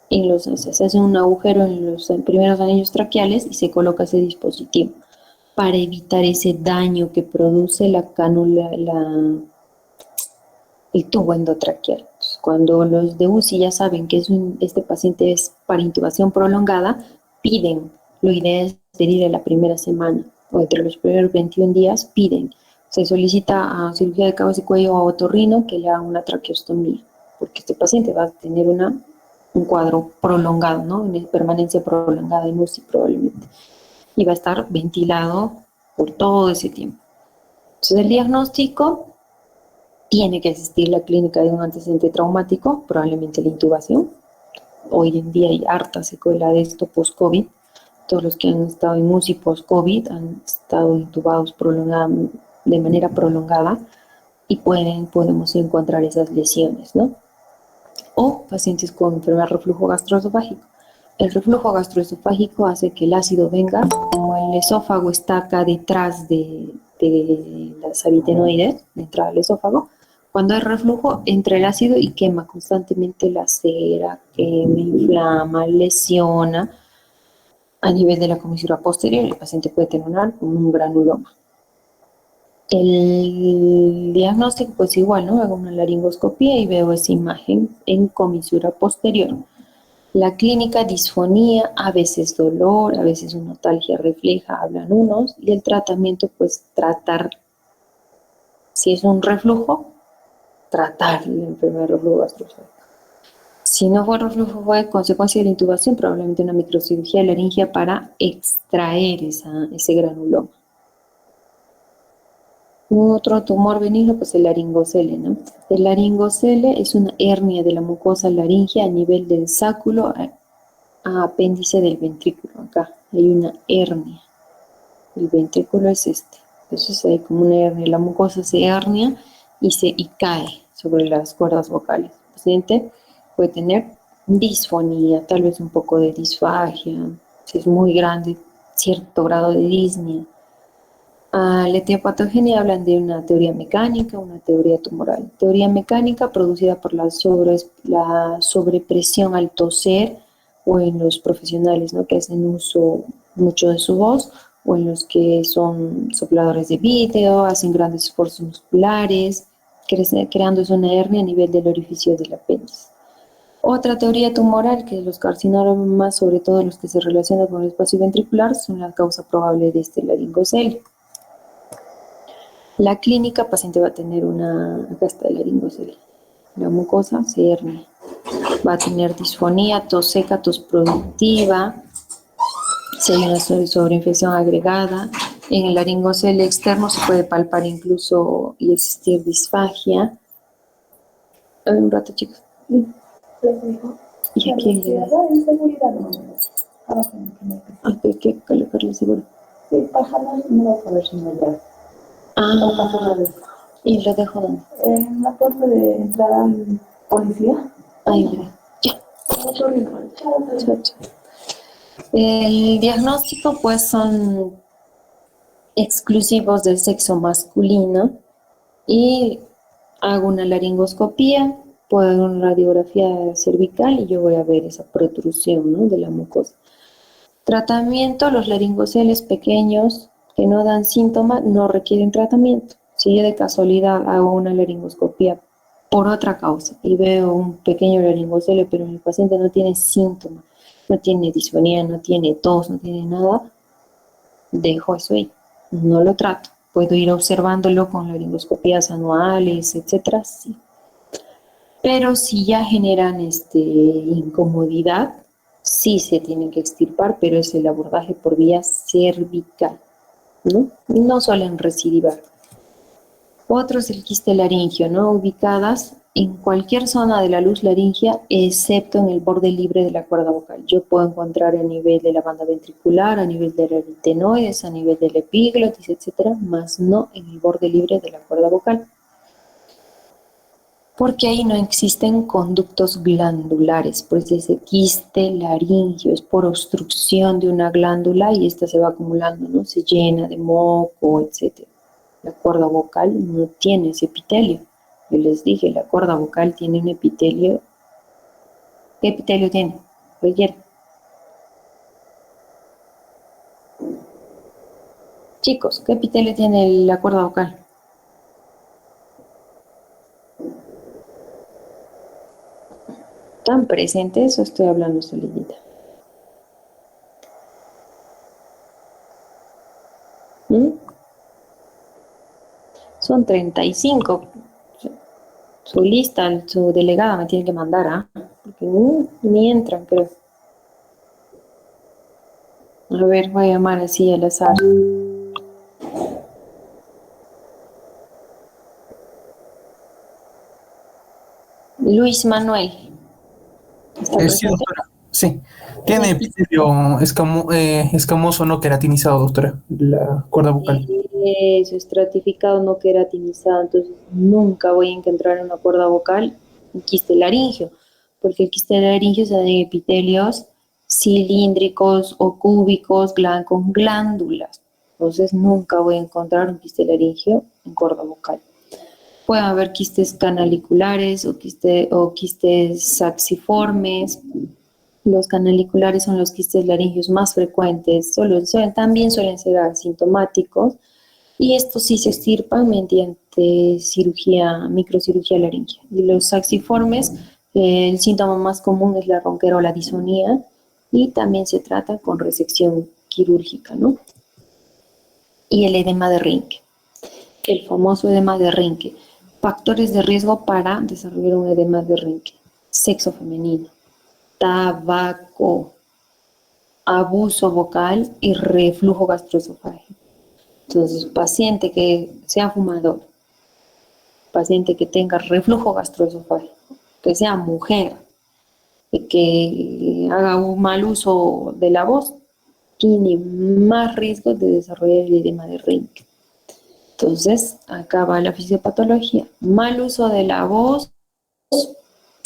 se hace un agujero en los primeros anillos traqueales y se coloca ese dispositivo para evitar ese daño que produce la cánula, el tubo endotraqueal. Entonces, cuando los de UCI ya saben que este paciente es para intubación prolongada, piden, lo ideal es pedir en la primera semana o entre los primeros 21 días, piden. Se solicita a cirugía de cabeza y cuello o a otorrino que le haga una traqueostomía, porque este paciente va a tener un cuadro prolongado, ¿no? Una permanencia prolongada en UCI probablemente, y va a estar ventilado por todo ese tiempo. Entonces el diagnóstico tiene que existir la clínica de un antecedente traumático, probablemente la intubación. Hoy en día hay harta secuela de esto post-COVID. Todos los que han estado en UCI post-COVID han estado intubados de manera prolongada y podemos encontrar esas lesiones, ¿no? O pacientes con enfermedad de reflujo gastroesofágico. El reflujo gastroesofágico hace que el ácido venga, como el esófago está acá detrás de las aritenoides, de entrada al esófago. Cuando hay reflujo, entra el ácido y quema constantemente la cera, quema, inflama, lesiona. A nivel de la comisura posterior, el paciente puede tener un granuloma. El diagnóstico, pues igual, ¿no? Hago una laringoscopía y veo esa imagen en comisura posterior. La clínica, disfonía, a veces dolor, a veces una notalgia refleja, hablan unos, y el tratamiento, pues tratar, si es un reflujo, tratar la enfermedad de reflujo gastroesofágico. Si no fue reflujo, fue consecuencia de la intubación, probablemente una microcirugía laringea para extraer ese granuloma. Otro tumor benigno, pues el laringocele, ¿no? El laringocele es una hernia de la mucosa laringea a nivel del sáculo a apéndice del ventrículo. Acá hay una hernia. El ventrículo es este. Entonces hay como una hernia. La mucosa se hernia y cae sobre las cuerdas vocales. El paciente puede tener disfonía, tal vez un poco de disfagia, si es muy grande, cierto grado de disnea. La etiopatogenia hablan de una teoría mecánica, una teoría tumoral. Teoría mecánica producida por la sobrepresión al toser o en los profesionales, ¿no? Que hacen uso mucho de su voz o en los que son sopladores de vídeo, hacen grandes esfuerzos musculares, creando una hernia a nivel del orificio del apéndice. Otra teoría tumoral, que los carcinomas, sobre todo los que se relacionan con el espacio ventricular, son la causa probable de este laringocele. La clínica, paciente va a tener acá está el laringocele, la mucosa se hernia, va a tener disfonía, tos seca, tos productiva, si hay una sobreinfección agregada. En el laringocele externo se puede palpar incluso y existir disfagia. A ver, un rato, chicos. Y aquí en seguridad no. ¿Qué colocarle seguro? Sí, pájalo, no va a poder sin allá. ¿Y lo dejo dónde? En la puerta de entrada al policía. Ahí, ya. Chao. El diagnóstico, pues, son exclusivos del sexo masculino y hago una laringoscopía, puedo hacer una radiografía cervical y yo voy a ver esa protrusión, ¿no? De la mucosa. Tratamiento, los laringoceles pequeños que no dan síntomas no requieren tratamiento. Si yo de casualidad hago una laringoscopía por otra causa y veo un pequeño laringocele, pero el paciente no tiene síntomas, no tiene disfonía, no tiene tos, no tiene nada, dejo eso ahí, no lo trato. Puedo ir observándolo con laringoscopías anuales, etcétera, sí. Pero si ya generan incomodidad, sí se tienen que extirpar, pero es el abordaje por vía cervical, ¿no? No suelen recidivar. Otro es el quiste laringio, ¿no? Ubicadas en cualquier zona de la luz laringea, excepto en el borde libre de la cuerda vocal. Yo puedo encontrar a nivel de la banda ventricular, a nivel de los aritenoides, a nivel del epiglotis, etcétera, más no en el borde libre de la cuerda vocal. Porque ahí no existen conductos glandulares, pues ese quiste laringio es por obstrucción de una glándula y esta se va acumulando, ¿no? Se llena de moco, etcétera. La cuerda vocal no tiene ese epitelio. Yo les dije, la cuerda vocal tiene un epitelio. ¿Qué epitelio tiene? Cualquiera. Chicos, ¿qué epitelio tiene la cuerda vocal? ¿Están presentes o estoy hablando solita? ¿Mm? Son 35. Su lista, su delegada me tiene que mandar, ¿ah? Porque ni entran, creo. A ver, voy a llamar así al azar. Luis Manuel, ¿está Sí, presente? doctora. Sí. Tiene Sí. epitelio escamoso no queratinizado, doctora, la cuerda vocal. Eso, estratificado no queratinizado, entonces nunca voy a encontrar en una cuerda vocal un quiste laringio, porque el quiste laringio se da en epitelios cilíndricos o cúbicos con glándulas, entonces nunca voy a encontrar un quiste laringio en cuerda vocal. Pueden haber quistes canaliculares o quistes saxiformes. Los canaliculares son los quistes laringeos más frecuentes, también suelen ser asintomáticos y estos sí se extirpan mediante microcirugía laringea. Y los saxiformes, el síntoma más común es la ronquera o la disonía y también se trata con resección quirúrgica, ¿no? Y el edema de Rinke, el famoso edema de Rinke. Factores de riesgo para desarrollar un edema de Rinke: sexo femenino, tabaco, abuso vocal y reflujo gastroesofágico. Entonces, paciente que sea fumador, paciente que tenga reflujo gastroesofágico, que sea mujer, que haga un mal uso de la voz, tiene más riesgo de desarrollar el edema de Rinke. Entonces, acá va la fisiopatología. Mal uso de la voz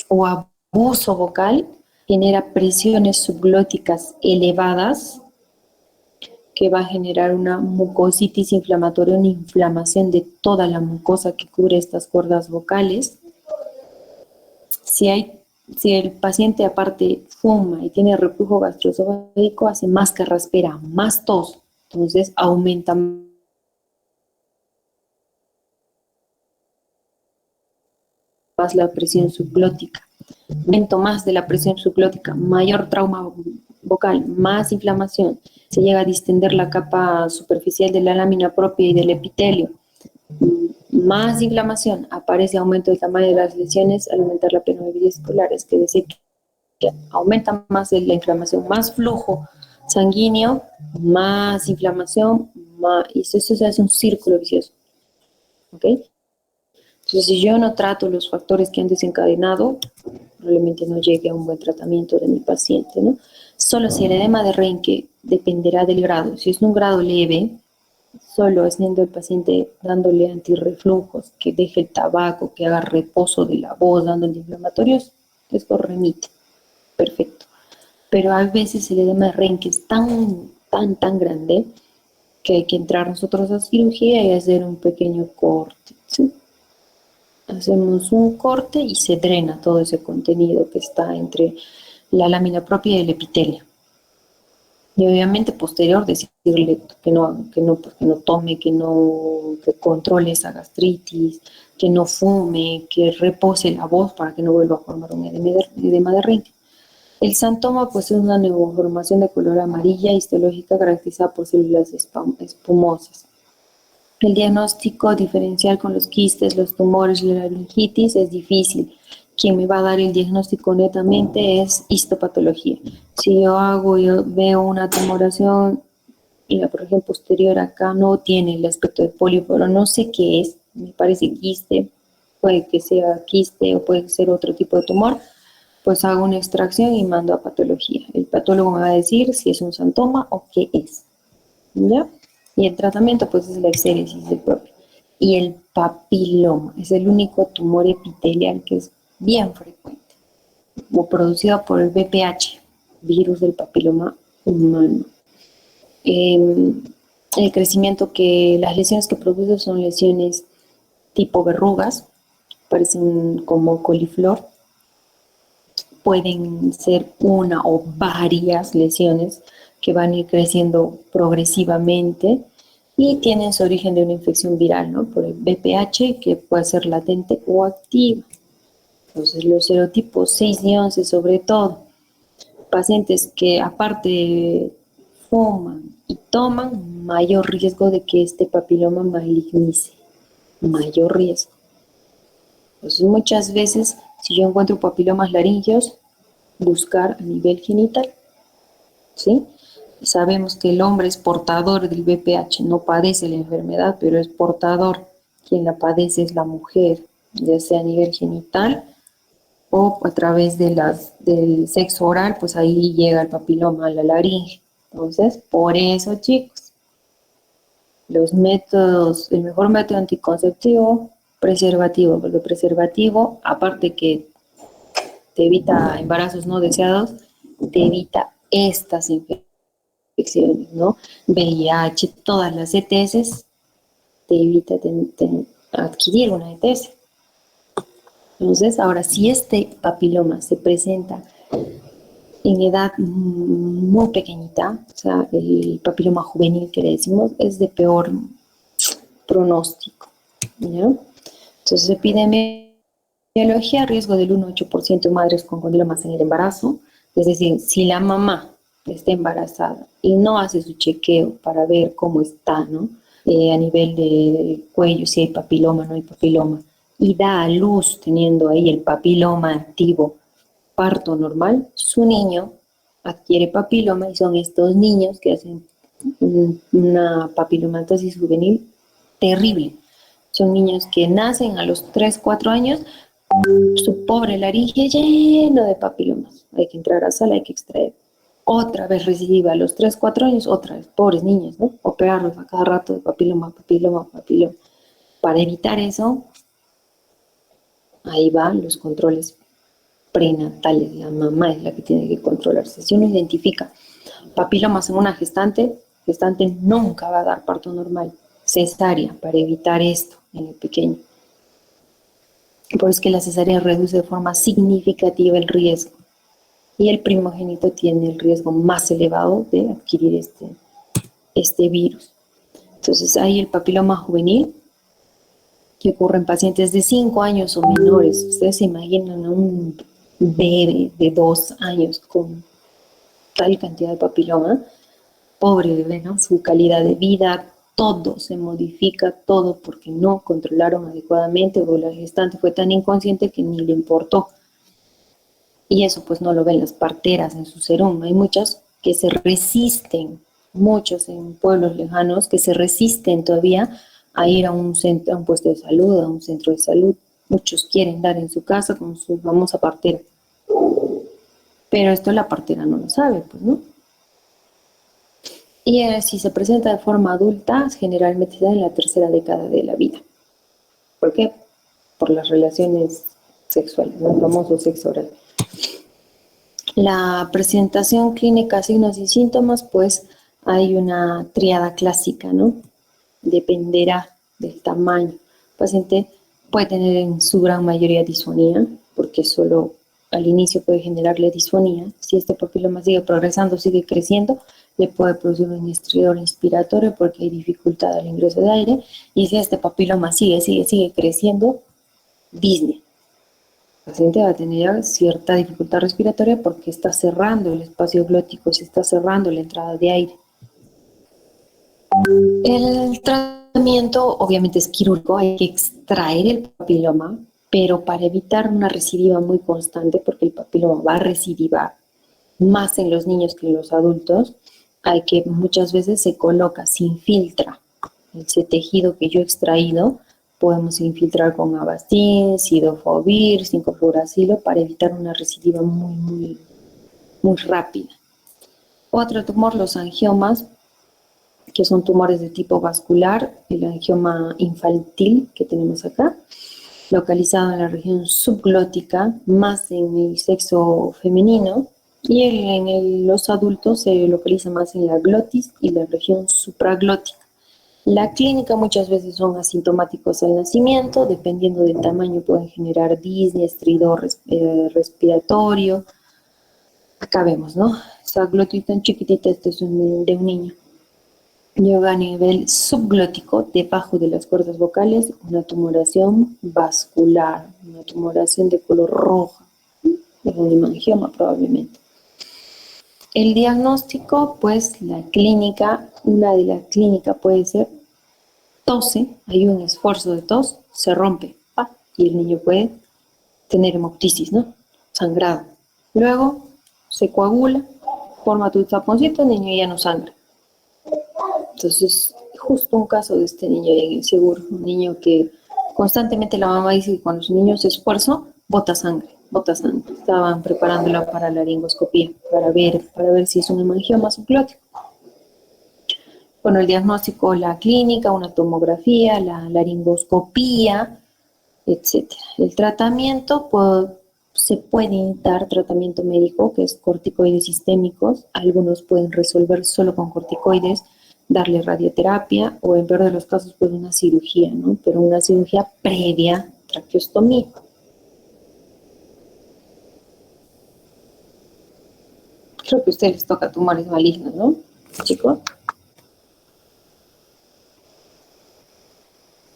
o abuso vocal genera presiones subglóticas elevadas que va a generar una mucositis inflamatoria, una inflamación de toda la mucosa que cubre estas cuerdas vocales. Si el paciente aparte fuma y tiene reflujo gastroesofágico, hace más carraspera, más tos, entonces aumenta más la presión subglótica. Aumento más de la presión subglótica, mayor trauma vocal, más inflamación, se llega a distender la capa superficial de la lámina propia y del epitelio, más inflamación, aparece aumento del tamaño de las lesiones al aumentar la permeabilidad escolar, es decir, que aumenta más la inflamación, más flujo sanguíneo, más inflamación, y eso se hace un círculo vicioso, ¿ok? Entonces, si yo no trato los factores que han desencadenado, probablemente no llegue a un buen tratamiento de mi paciente, ¿no? Solo si el edema de Rinke dependerá del grado. Si es un grado leve, solo haciendo el paciente, dándole antirreflujos, que deje el tabaco, que haga reposo de la voz, dándole inflamatorios, esto remite. Perfecto. Pero a veces el edema de Rinke es tan grande que hay que entrar nosotros a cirugía y hacer un pequeño corte, ¿sí? Hacemos un corte y se drena todo ese contenido que está entre la lámina propia y el epitelio. Y obviamente posterior decirle que no tome, que controle esa gastritis, que no fume, que repose la voz para que no vuelva a formar un edema de Rinke. El xantoma pues es una neoformación de color amarilla histológica caracterizada por células espumosas. El diagnóstico diferencial con los quistes, los tumores y la laringitis es difícil. Quien me va a dar el diagnóstico netamente es histopatología. Si yo veo una tumoración y la porción posterior acá no tiene el aspecto de pólipo, pero no sé qué es, me parece quiste, puede que sea quiste o puede ser otro tipo de tumor, pues hago una extracción y mando a patología. El patólogo me va a decir si es un santoma o qué es, ¿ya? Y el tratamiento, pues, es la exéresis del propio. Y el papiloma es el único tumor epitelial que es bien frecuente, o producido por el VPH, virus del papiloma humano. El crecimiento que las lesiones que produce son lesiones tipo verrugas, parecen como coliflor, pueden ser una o varias lesiones que van a ir creciendo progresivamente y tienen su origen de una infección viral, ¿no? Por el VPH, que puede ser latente o activa. Entonces, los serotipos 6 y 11, sobre todo, pacientes que aparte fuman y toman, mayor riesgo de que este papiloma malignice, mayor riesgo. Entonces, muchas veces, si yo encuentro papilomas laringeos, buscar a nivel genital, ¿sí? Sabemos que el hombre es portador del VPH, no padece la enfermedad, pero es portador. Quien la padece es la mujer, ya sea a nivel genital o a través del sexo oral, pues ahí llega el papiloma a la laringe. Entonces, por eso, chicos, el mejor método anticonceptivo, preservativo, porque preservativo, aparte que te evita embarazos no deseados, te evita estas infecciones, ¿no? VIH, todas las ETS, te evita adquirir una ETS. Entonces, ahora, si este papiloma se presenta en edad muy pequeñita, o sea, el papiloma juvenil que le decimos, es de peor pronóstico, ¿ya? Entonces, epidemiología, riesgo del 1,8% de madres con condilomas en el embarazo, es decir, si la mamá está embarazada y no hace su chequeo para ver cómo está, ¿no? A nivel de cuello, si hay papiloma, no hay papiloma, y da a luz teniendo ahí el papiloma activo, parto normal, su niño adquiere papiloma y son estos niños que hacen una papilomatosis juvenil terrible. Son niños que nacen a los 3 4 años, su pobre laringe lleno de papilomas. Hay que entrar a sala, hay que extraer. Otra vez recidiva a los 3 4 años, otra vez, pobres niños, ¿no? Operarlos a cada rato de papiloma, papiloma, papiloma. Para evitar eso, ahí van los controles prenatales. La mamá es la que tiene que controlarse. Si uno identifica papilomas en una gestante nunca va a dar parto normal, cesárea, para evitar esto en el pequeño. Por eso es que la cesárea reduce de forma significativa el riesgo. Y el primogénito tiene el riesgo más elevado de adquirir este virus. Entonces, hay el papiloma juvenil, que ocurre en pacientes de 5 años o menores. Ustedes se imaginan a un bebé de 2 años con tal cantidad de papiloma. Pobre bebé, ¿no? Su calidad de vida, todo se modifica, todo porque no controlaron adecuadamente o la gestante fue tan inconsciente que ni le importó. Y eso pues no lo ven las parteras en su serum. Hay muchas que se resisten, muchos en pueblos lejanos que se resisten todavía a ir a un puesto de salud, a un centro de salud. Muchos quieren dar en su casa con su famosa partera. Pero esto la partera no lo sabe, pues, ¿no? Y si se presenta de forma adulta, generalmente se da en la tercera década de la vida. ¿Por qué? Por las relaciones sexuales, ¿no? El famoso sexo oral. La presentación clínica, signos y síntomas, pues hay una tríada clásica, ¿no? Dependerá del tamaño. El paciente puede tener en su gran mayoría disfonía, porque solo al inicio puede generarle disfonía. Si este papiloma sigue progresando, sigue creciendo, le puede producir un estridor inspiratorio porque hay dificultad al ingreso de aire. Y si este papiloma sigue creciendo, disney. El paciente va a tener cierta dificultad respiratoria porque está cerrando el espacio glótico, se está cerrando la entrada de aire. El tratamiento obviamente es quirúrgico, hay que extraer el papiloma, pero para evitar una recidiva muy constante, porque el papiloma va a recidivar más en los niños que en los adultos, hay que muchas veces se coloca, se infiltra ese tejido que yo he extraído podemos infiltrar con Avastin, Cidofovir, 5-fluoracilo para evitar una recidiva muy rápida. Otro tumor, los angiomas, que son tumores de tipo vascular, el angioma infantil que tenemos acá, localizado en la región subglótica, más en el sexo femenino, y en los adultos se localiza más en la glotis y la región supraglótica. La clínica muchas veces son asintomáticos al nacimiento, dependiendo del tamaño pueden generar disnea, estridor respiratorio. Acá vemos, ¿no? Esa glotis tan chiquitita, este es de un niño. Llega a nivel subglótico, debajo de las cuerdas vocales, una tumoración vascular, una tumoración de color roja, es un hemangioma probablemente. El diagnóstico, pues la clínica, una de las clínicas puede ser tose, hay un esfuerzo de tos, se rompe, y el niño puede tener hemoptisis, ¿no? Sangrado. Luego se coagula, forma tu taponcito, el niño ya no sangra. Entonces, justo un caso de este niño en el seguro, un niño que constantemente la mamá dice que cuando su niño se esfuerza, bota sangre. Estaban preparándolo para la laringoscopía, para ver si es un hemangioma subglótico. Bueno, el diagnóstico, la clínica, una tomografía, la laringoscopía, etc. El tratamiento, se puede dar tratamiento médico, que es corticoides sistémicos. Algunos pueden resolver solo con corticoides, darle radioterapia o en peor de los casos pues una cirugía, ¿no? Pero una cirugía previa, traqueostomía. Creo que a ustedes les toca tumores malignos, ¿no, chicos?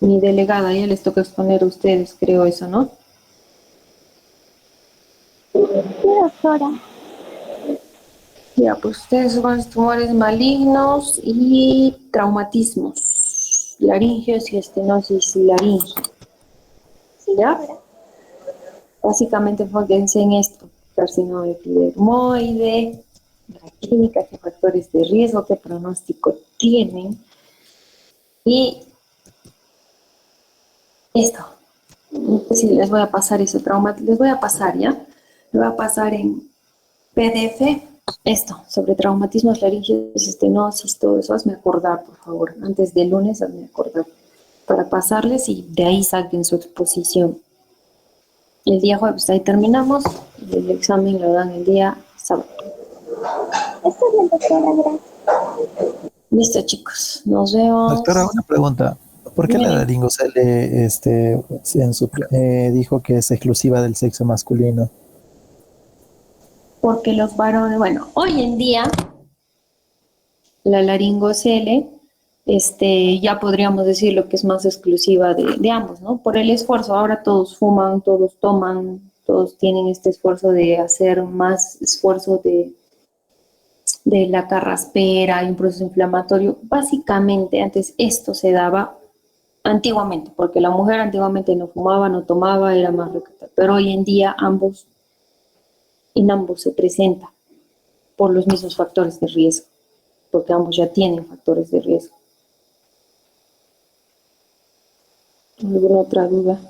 Mi delegada, ya les toca exponer a ustedes, creo eso, ¿no? Sí, doctora. Ya, pues ustedes van tumores malignos y traumatismos, laringeos y estenosis laringea. ¿Ya? Básicamente enfóquense en esto: carcinoma epidermoide, la clínica, qué factores de riesgo, qué pronóstico tienen. Y esto, no sé si les voy a pasar ese trauma, les voy a pasar, ¿ya? Les voy a pasar en PDF esto, sobre traumatismos laringeos, estenosis, todo eso. Hazme acordar, por favor, antes del lunes, hazme acordar, para pasarles y de ahí saquen su exposición. El día jueves, ahí terminamos, y el examen lo dan el día sábado. Está bien, doctora, gracias. Listo, chicos, nos vemos. Doctora, una pregunta. ¿Por qué la laringocele dijo que es exclusiva del sexo masculino? Porque los varones, bueno, hoy en día la laringocele, ya podríamos decir lo que es más exclusiva de ambos, ¿no? Por el esfuerzo, ahora todos fuman, todos toman, todos tienen este esfuerzo de hacer más esfuerzo de la carraspera, hay un proceso inflamatorio. Básicamente, antes esto se daba antiguamente, porque la mujer antiguamente no fumaba, no tomaba, era más recata, pero hoy en día en ambos se presenta por los mismos factores de riesgo, porque ambos ya tienen factores de riesgo. ¿Alguna otra duda?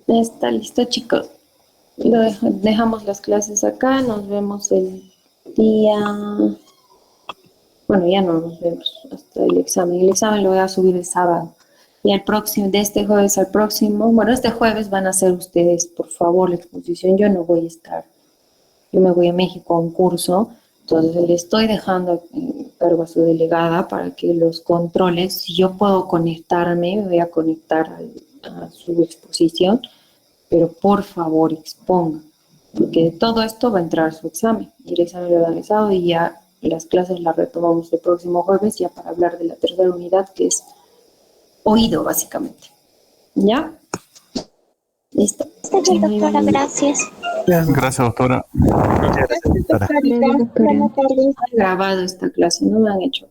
Está listo, chicos. Dejamos las clases acá, nos vemos el día... Bueno, ya no nos vemos hasta el examen. El examen lo voy a subir el sábado. Y el próximo, de este jueves al próximo, bueno, este jueves van a hacer ustedes, por favor, la exposición. Yo no voy a estar. Yo me voy a México a un curso, entonces le estoy dejando cargo a su delegada para que los controles. Si yo puedo conectarme, me voy a conectar a su exposición, pero por favor exponga, porque de todo esto va a entrar su examen. Y el examen lo han realizado y ya las clases las retomamos el próximo jueves ya para hablar de la tercera unidad, que es oído, básicamente. ¿Ya? ¿Listo? Está bien, doctora, gracias. Gracias, doctora. Gracias, doctora. Buenas tardes. He grabado esta clase, no me han hecho